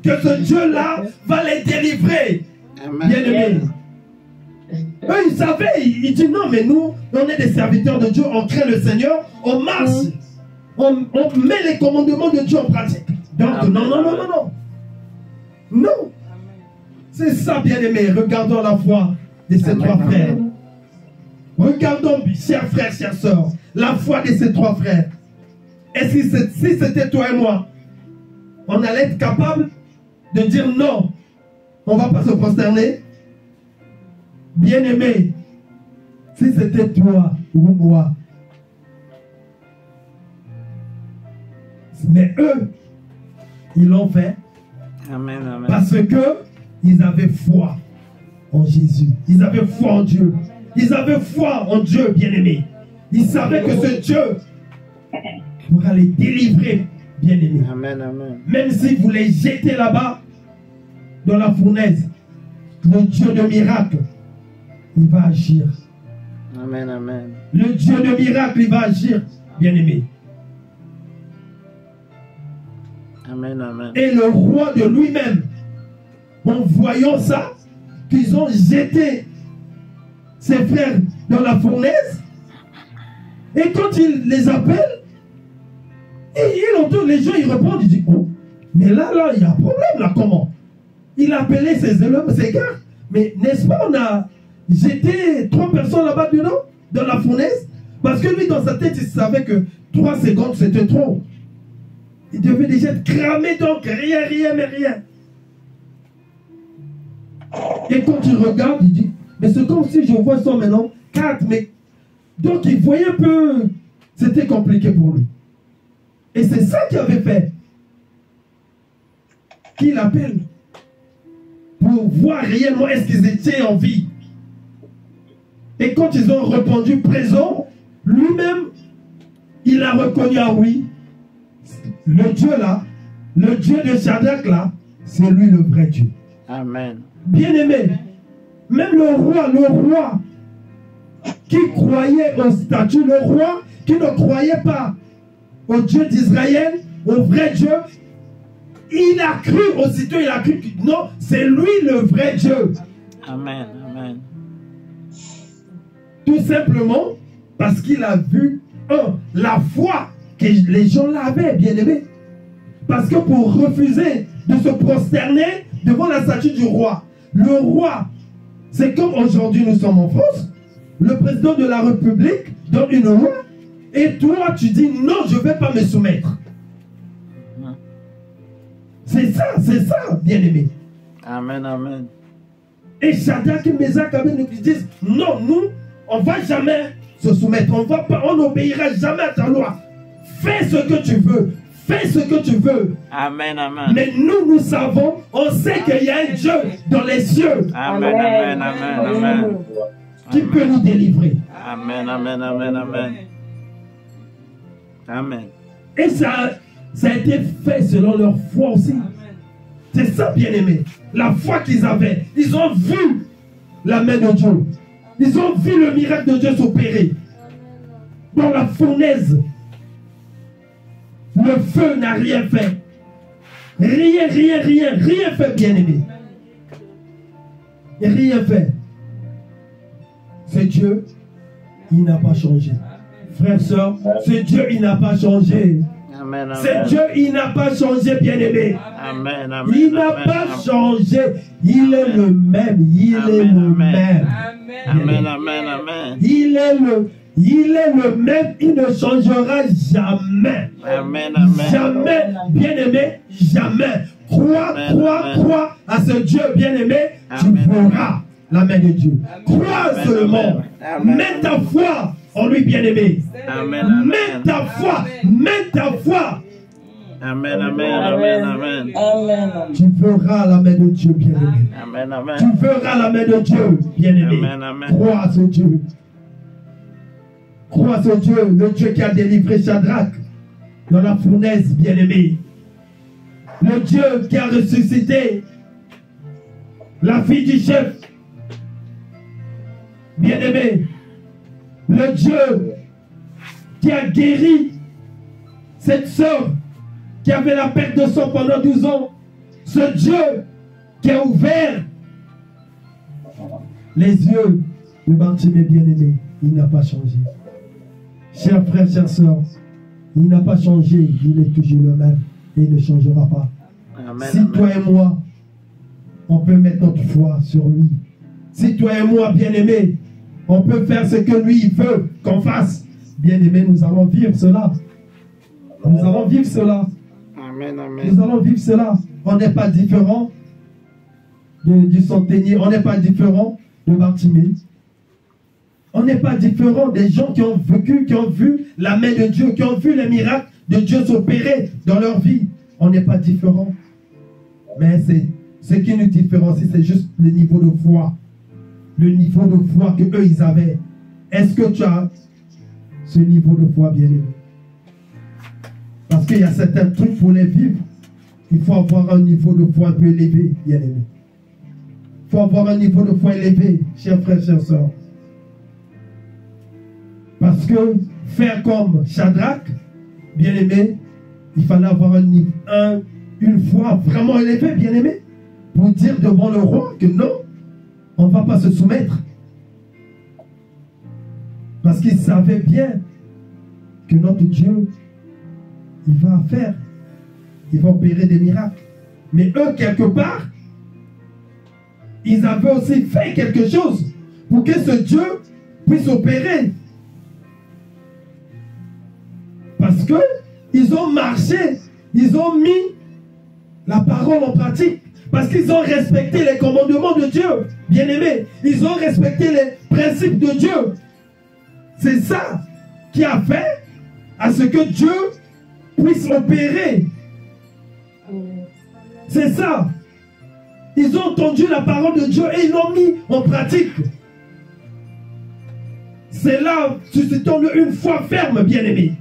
Que ce Dieu-là va les délivrer. Bien-aimés. Eux, ils savaient, ils disent non, mais nous, on est des serviteurs de Dieu, on craint le Seigneur, on marche, on met les commandements de Dieu en pratique. Donc, non, non, non, non, non. Non. C'est ça, bien-aimé. Regardons la foi de ces trois frères. Regardons, chers frères, chères sœurs, la foi de ces trois frères. Est-ce que si c'était toi et moi, on allait être capable de dire non, on ne va pas se prosterner? Bien-aimé, si c'était toi ou moi, mais eux, ils l'ont fait. Amen, amen. Parce que ils avaient foi en Jésus. Ils avaient foi en Dieu. Ils avaient foi en Dieu, bien-aimé. Ils savaient que ce Dieu pourra les délivrer, bien-aimé. Amen, amen. Même si vous les jetez là-bas, dans la fournaise, le Dieu de miracle, il va agir. Amen, amen. Le Dieu de miracle, il va agir, bien-aimé. Amen, amen. Et le roi de lui-même, en voyant ça, qu'ils ont jeté ses frères dans la fournaise, et quand il les appelle, et il entend les gens, ils répondent, ils disent, oh, mais là, il y a un problème, là, comment? Il a appelé ses élèves, ses gars, mais n'est-ce pas, on a jeté 3 personnes là-bas dedans, dans la fournaise, parce que lui, dans sa tête, il savait que 3 secondes, c'était trop. Il devait déjà être cramé, donc rien, mais rien. Et quand il regarde, il dit, mais c'est comme si je vois ça maintenant, 4, mais... Donc il voyait un peu, c'était compliqué pour lui. Et c'est ça qu'il avait fait. Qu'il appelle pour voir réellement est-ce qu'ils étaient en vie. Et quand ils ont répondu présent, lui-même, il a reconnu, ah oui, le Dieu là, le Dieu de Shadrach là, c'est lui le vrai Dieu. Amen. Bien-aimé, même le roi qui croyait au statut, le roi qui ne croyait pas au Dieu d'Israël, au vrai Dieu, il a cru aussitôt, il a cru que non, c'est lui le vrai Dieu. Amen, amen. Tout simplement parce qu'il a vu, la foi que les gens l'avaient, bien-aimé. Parce que pour refuser de se prosterner devant la statue du roi, le roi, c'est comme aujourd'hui nous sommes en France, le président de la République donne une loi, et toi tu dis non, je ne vais pas me soumettre. C'est ça, bien-aimé. Amen, amen. Et Shadrach et Meshach nous disent non, nous, on ne va jamais se soumettre, on n'obéira jamais à ta loi. Fais ce que tu veux. Fais ce que tu veux. Amen, amen. Mais nous savons, on sait qu'il y a un Dieu dans les cieux. Amen, amen, amen, amen. Qui peut nous délivrer. Amen, amen, amen, amen. Amen. Et ça a été fait selon leur foi aussi. C'est ça, bien-aimé. La foi qu'ils avaient. Ils ont vu la main de Dieu. Ils ont vu le miracle de Dieu s'opérer. Dans la fournaise. Le feu n'a rien fait. Rien fait, bien-aimé. Rien fait. Ce Dieu, il n'a pas changé. Frères, sœurs, ce Dieu, il n'a pas changé. Amen, amen. Ce Dieu, il n'a pas changé, bien-aimé. Amen, amen. Il n'a pas changé. Il est le même. Il est le même. Amen, amen, amen. Il est le même. Il ne changera jamais. Amen, amen. Jamais, bien-aimé, jamais. Crois à ce Dieu, bien-aimé, tu verras la main de Dieu. Crois seulement. Mets ta foi en lui, bien-aimé. Mets ta foi. Amen, amen, amen, amen. Amen. Tu verras la main de Dieu, bien-aimé. Amen, amen. Tu verras la main de Dieu, bien-aimé. Amen, amen. Crois à ce Dieu. Crois à ce Dieu, le Dieu qui a délivré Shadrach dans la fournaise, bien-aimé. Le Dieu qui a ressuscité la fille du chef, bien-aimé. Le Dieu qui a guéri cette sœur qui avait la perte de sang pendant 12 ans. Ce Dieu qui a ouvert les yeux de Bartimée, bien-aimé. Il n'a pas changé. Chers frères, chères sœurs, il n'a pas changé. Il est toujours le même et il ne changera pas. Amen, Si toi et moi, on peut mettre notre foi sur lui. Si toi et moi, bien-aimé, on peut faire ce que lui veut qu'on fasse. Bien-aimé, nous allons vivre cela. Nous allons vivre cela. amen, amen. Nous allons vivre cela. On n'est pas différent du centenier. On n'est pas différent de Bartimée. On n'est pas différent des gens qui ont vécu, qui ont vu la main de Dieu, qui ont vu les miracles de Dieu s'opérer dans leur vie. On n'est pas différent. Mais ce qui nous différencie, c'est juste le niveau de foi. Le niveau de foi que eux ils avaient. Est-ce que tu as ce niveau de foi, bien-aimé? Parce qu'il y a certains trucs pour les vivre. Il faut avoir un niveau de foi un peu élevé, bien-aimé. Il faut avoir un niveau de foi élevé, chers frères, chères sœurs. Parce que faire comme Shadrach, bien aimé, il fallait avoir une foi vraiment élevée, bien aimé, pour dire devant le roi que non, on ne va pas se soumettre. Parce qu'ils savaient bien que notre Dieu, il va faire, il va opérer des miracles. Mais eux, quelque part, ils avaient aussi fait quelque chose pour que ce Dieu puisse opérer. Parce que ils ont marché, ils ont mis la parole en pratique. Parce qu'ils ont respecté les commandements de Dieu, bien aimé. Ils ont respecté les principes de Dieu. C'est ça qui a fait à ce que Dieu puisse opérer. C'est ça. Ils ont entendu la parole de Dieu et ils l'ont mis en pratique. C'est là, suscitant une foi ferme, bien aimé.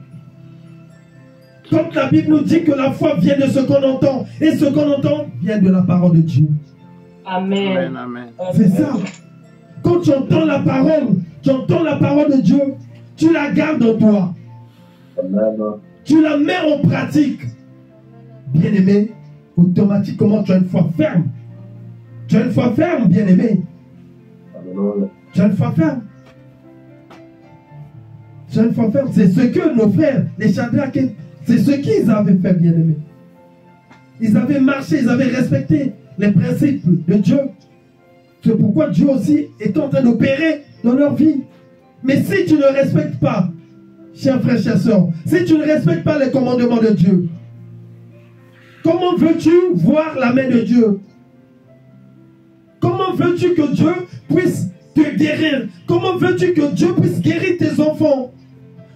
Comme la Bible nous dit que la foi vient de ce qu'on entend. Et ce qu'on entend vient de la parole de Dieu. Amen. Amen. C'est ça. Quand tu entends la parole de Dieu, tu la gardes en toi. Amen. Tu la mets en pratique. Bien aimé, automatiquement tu as une foi ferme. Tu as une foi ferme, bien aimé. Alléluia. Tu as une foi ferme. Tu as une foi ferme. C'est ce que nos frères, les Shadrach, c'est ce qu'ils avaient fait, bien aimé. Ils avaient marché, ils avaient respecté les principes de Dieu. C'est pourquoi Dieu aussi est en train d'opérer dans leur vie. Mais si tu ne respectes pas, chers frères, chers sœurs, si tu ne respectes pas les commandements de Dieu, comment veux-tu voir la main de Dieu? Comment veux-tu que Dieu puisse te guérir? Comment veux-tu que Dieu puisse guérir tes enfants?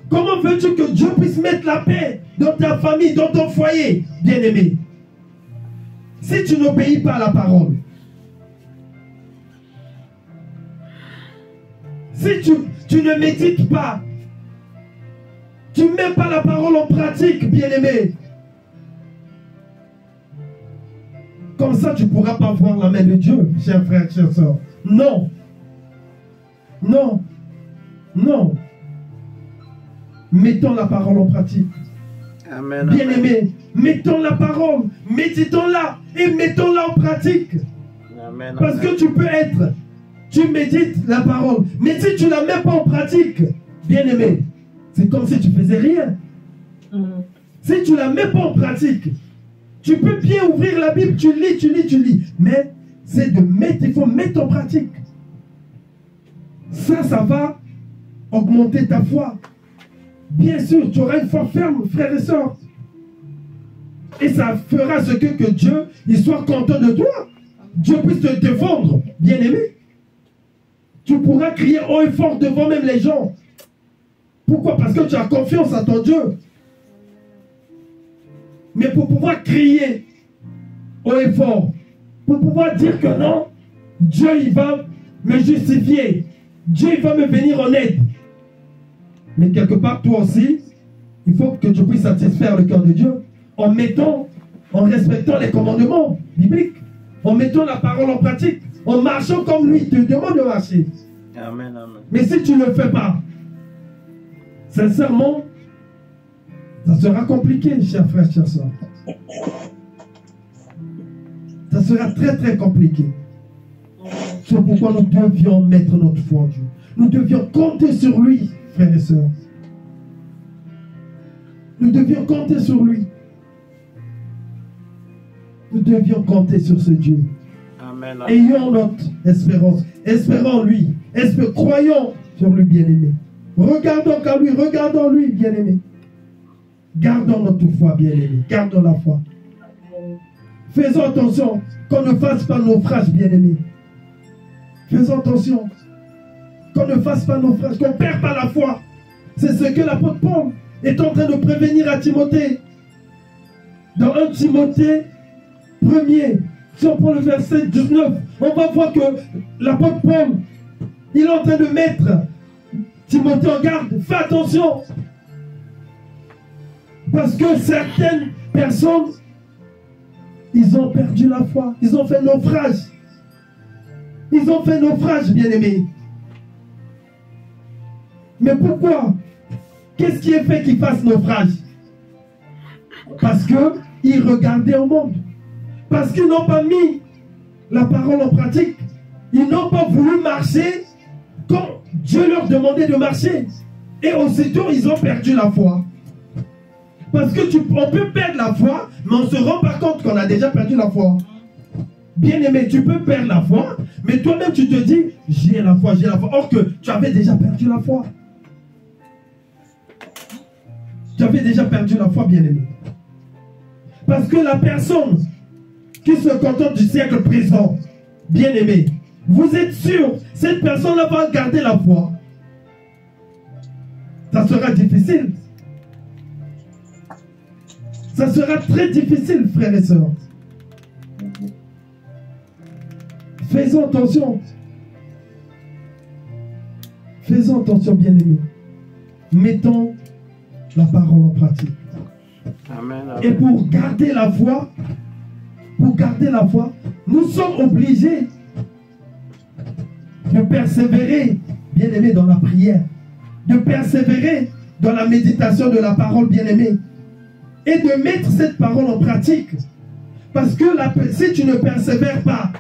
Comment veux-tu que Dieu puisse mettre la paix dans ta famille, dans ton foyer, bien-aimé? Si tu n'obéis pas à la parole, si tu ne médites pas, tu ne mets pas la parole en pratique, bien-aimé, comme ça tu ne pourras pas voir la main de Dieu, chers frères, chers sœurs. Non. Non. Non. Mettons la parole en pratique. Amen. Bien-aimé, mettons la parole, méditons-la et mettons-la en pratique. Amen. Parce que tu peux être, tu médites la parole, mais si tu ne la mets pas en pratique, bien-aimé, c'est comme si tu faisais rien. Si tu ne la mets pas en pratique, tu peux bien ouvrir la Bible, tu lis, mais c'est de mettre, il faut mettre en pratique. Ça va augmenter ta foi. Bien sûr, tu auras une foi ferme, frères et sœurs. Et ça fera ce que Dieu, il soit content de toi. Dieu puisse te défendre, bien-aimé. Tu pourras crier haut et fort devant même les gens. Pourquoi? Parce que tu as confiance en ton Dieu. Mais pour pouvoir crier haut et fort, pour pouvoir dire que non, Dieu il va me justifier. Dieu il va me venir en aide. Mais quelque part, toi aussi, il faut que tu puisses satisfaire le cœur de Dieu en respectant les commandements bibliques, en mettant la parole en pratique, en marchant comme lui, il te demande de marcher. Amen, amen. Mais si tu ne le fais pas, sincèrement, ça sera compliqué, chers frères, chers sœurs. Ça sera très, très compliqué. C'est pourquoi nous devions mettre notre foi en Dieu. Nous devions compter sur lui, frères et sœurs. Nous devions compter sur lui. Nous devions compter sur ce Dieu. Amen. Ayons notre espérance. Espérons en lui. Croyons sur lui, bien-aimé. Regardons lui, bien-aimé. Gardons notre foi, bien-aimé. Gardons la foi. Faisons attention qu'on ne fasse pas naufrage, bien-aimé. Faisons attention qu'on ne fasse pas naufrage, qu'on ne perd pas la foi. C'est ce que l'apôtre Paul est en train de prévenir à Timothée. Dans 1 Timothée 1er, si on prend le verset 19, on va voir que l'apôtre Paul, il est en train de mettre Timothée en garde. Fais attention. Parce que certaines personnes, ils ont perdu la foi. Ils ont fait naufrage. Ils ont fait naufrage, bien-aimés. Mais pourquoi? Qu'est-ce qui est fait qu'ils fassent naufrage? Parce qu'ils regardaient au monde. Parce qu'ils n'ont pas mis la parole en pratique. Ils n'ont pas voulu marcher quand Dieu leur demandait de marcher. Et aussitôt, ils ont perdu la foi. Parce que on peut perdre la foi, mais on ne se rend pas compte qu'on a déjà perdu la foi. Bien aimé, tu peux perdre la foi, mais toi-même tu te dis, j'ai la foi, j'ai la foi. Or que tu avais déjà perdu la foi. Tu avais déjà perdu la foi, bien aimé. Parce que la personne qui se contente du siècle présent, bien aimé, vous êtes sûr, cette personne-là va garder la foi. Ça sera difficile. Ça sera très difficile, frères et sœurs. Faisons attention. Faisons attention, bien-aimés. Mettons la parole en pratique. Amen, amen. Et pour garder la foi, nous sommes obligés de persévérer, bien-aimés, dans la prière, de persévérer dans la méditation de la parole, bien-aimés, et de mettre cette parole en pratique. Parce que si tu ne persévères pas,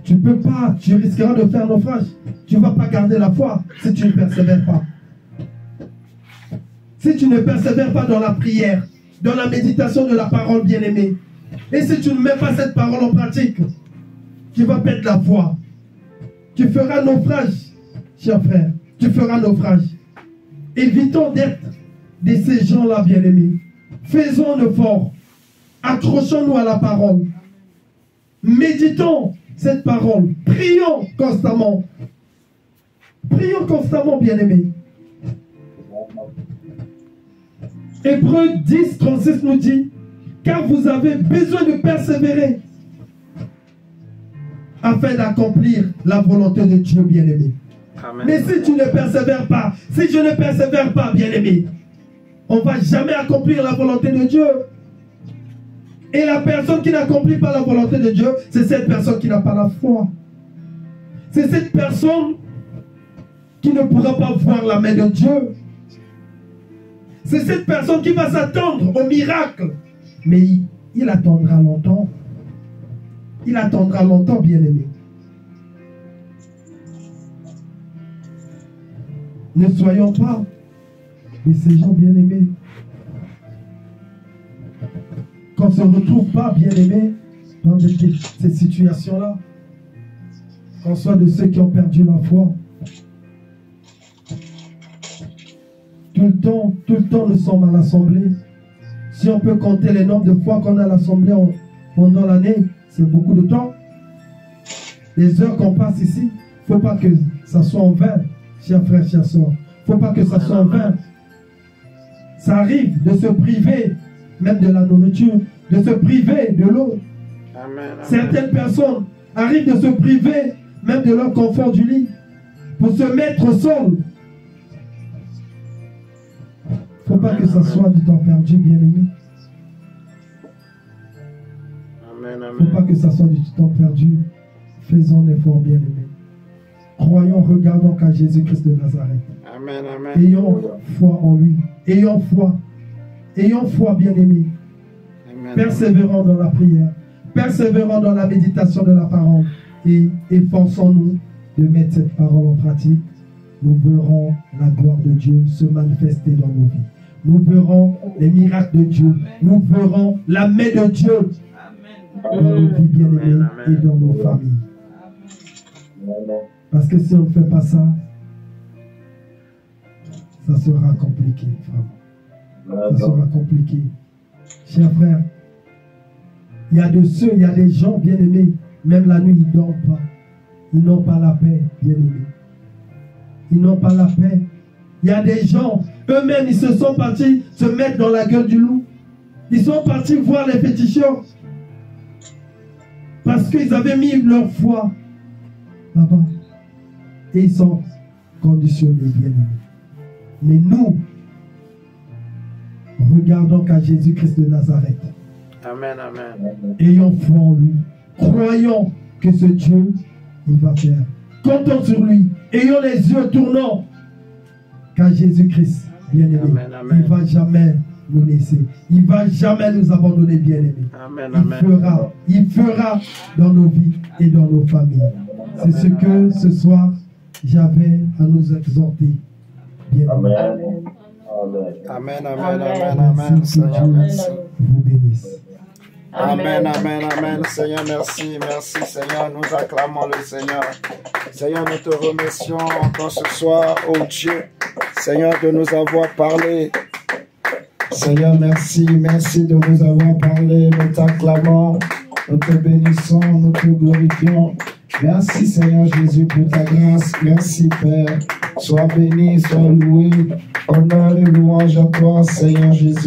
tu ne peux pas, tu risqueras de faire naufrage. Tu ne vas pas garder la foi si tu ne persévères pas. Si tu ne persévères pas dans la prière, dans la méditation de la parole, bien-aimée, et si tu ne mets pas cette parole en pratique, tu vas perdre la foi. Tu feras naufrage, cher frère. Tu feras naufrage. Évitons d'être de ces gens-là, bien-aimés. Faisons un effort. Accrochons-nous à la parole. Méditons cette parole. Prions constamment. Prions constamment, bien-aimés. Hébreux 10, 36 nous dit, car vous avez besoin de persévérer afin d'accomplir la volonté de Dieu, bien-aimé. Mais si tu ne persévères pas, si je ne persévère pas, bien-aimé, on ne va jamais accomplir la volonté de Dieu. Et la personne qui n'accomplit pas la volonté de Dieu, c'est cette personne qui n'a pas la foi. C'est cette personne qui ne pourra pas voir la main de Dieu. C'est cette personne qui va s'attendre au miracle. Mais il attendra longtemps. Il attendra longtemps, bien-aimé. Ne soyons pas de ces gens bien-aimés. Qu'on ne se retrouve pas bien-aimés dans ces situations-là. Qu'on soit de ceux qui ont perdu la foi. Tout le temps, nous sommes à l'assemblée. Si on peut compter les nombres de fois qu'on a à l'assemblée pendant l'année, c'est beaucoup de temps. Les heures qu'on passe ici, il ne faut pas que ça soit en vain, chers frères, chers sœurs. Il ne faut pas que ça soit en vain. Ça arrive de se priver même de la nourriture, de se priver de l'eau. Certaines personnes arrivent de se priver même de leur confort du lit pour se mettre au sol. Il ne faut pas que ça soit du temps perdu, bien-aimé. Il ne faut pas que ça soit du temps perdu. Faisons l'effort, bien-aimé. Croyons, regardons qu'à Jésus-Christ de Nazareth. Amen, amen. Ayons foi en lui. Ayons foi. Ayons foi, bien-aimé. Persévérons dans la prière. Persévérons dans la méditation de la parole. Et efforçons-nous de mettre cette parole en pratique. Nous verrons la gloire de Dieu se manifester dans nos vies. Nous verrons les miracles de Dieu. Nous verrons la main de Dieu dans nos vies bien-aimées et dans nos familles. Parce que si on ne fait pas ça, ça sera compliqué, vraiment. Ça sera compliqué. Chers frères, il y a des gens bien-aimés, même la nuit, ils ne dorment pas. Ils n'ont pas la paix, bien-aimés. Ils n'ont pas la paix. Il y a des gens, eux-mêmes, ils se sont partis se mettre dans la gueule du loup. Ils sont partis voir les féticheurs. Parce qu'ils avaient mis leur foi là-bas. Et ils sont conditionnés, bien aimés. Mais nous, regardons qu'à Jésus-Christ de Nazareth. Amen, amen. Ayons foi en lui. Croyons que ce Dieu, il va faire. Comptons sur lui. Ayons les yeux tournants. Car Jésus-Christ, bien-aimé, Amen, amen. il ne va jamais nous laisser. Il ne va jamais nous abandonner, bien-aimé. Amen, amen. Il fera dans nos vies et dans nos familles. C'est ce que ce soir j'avais à nous exhorter. Bien-aimé. Amen. Amen, Amen. amen, amen, amen. Seigneur, merci. Vous bénisse. Amen, amen, amen. Seigneur, merci, merci, Seigneur. Nous acclamons le Seigneur. Seigneur, nous te remercions encore ce soir, oh Dieu. Seigneur, de nous avoir parlé. Seigneur, merci, merci de nous avoir parlé. Nous t'acclamons, nous te bénissons, nous te glorifions. Merci, Seigneur Jésus, pour ta grâce. Merci, Père. Sois béni, sois loué. Honneur et louange à toi, Seigneur Jésus.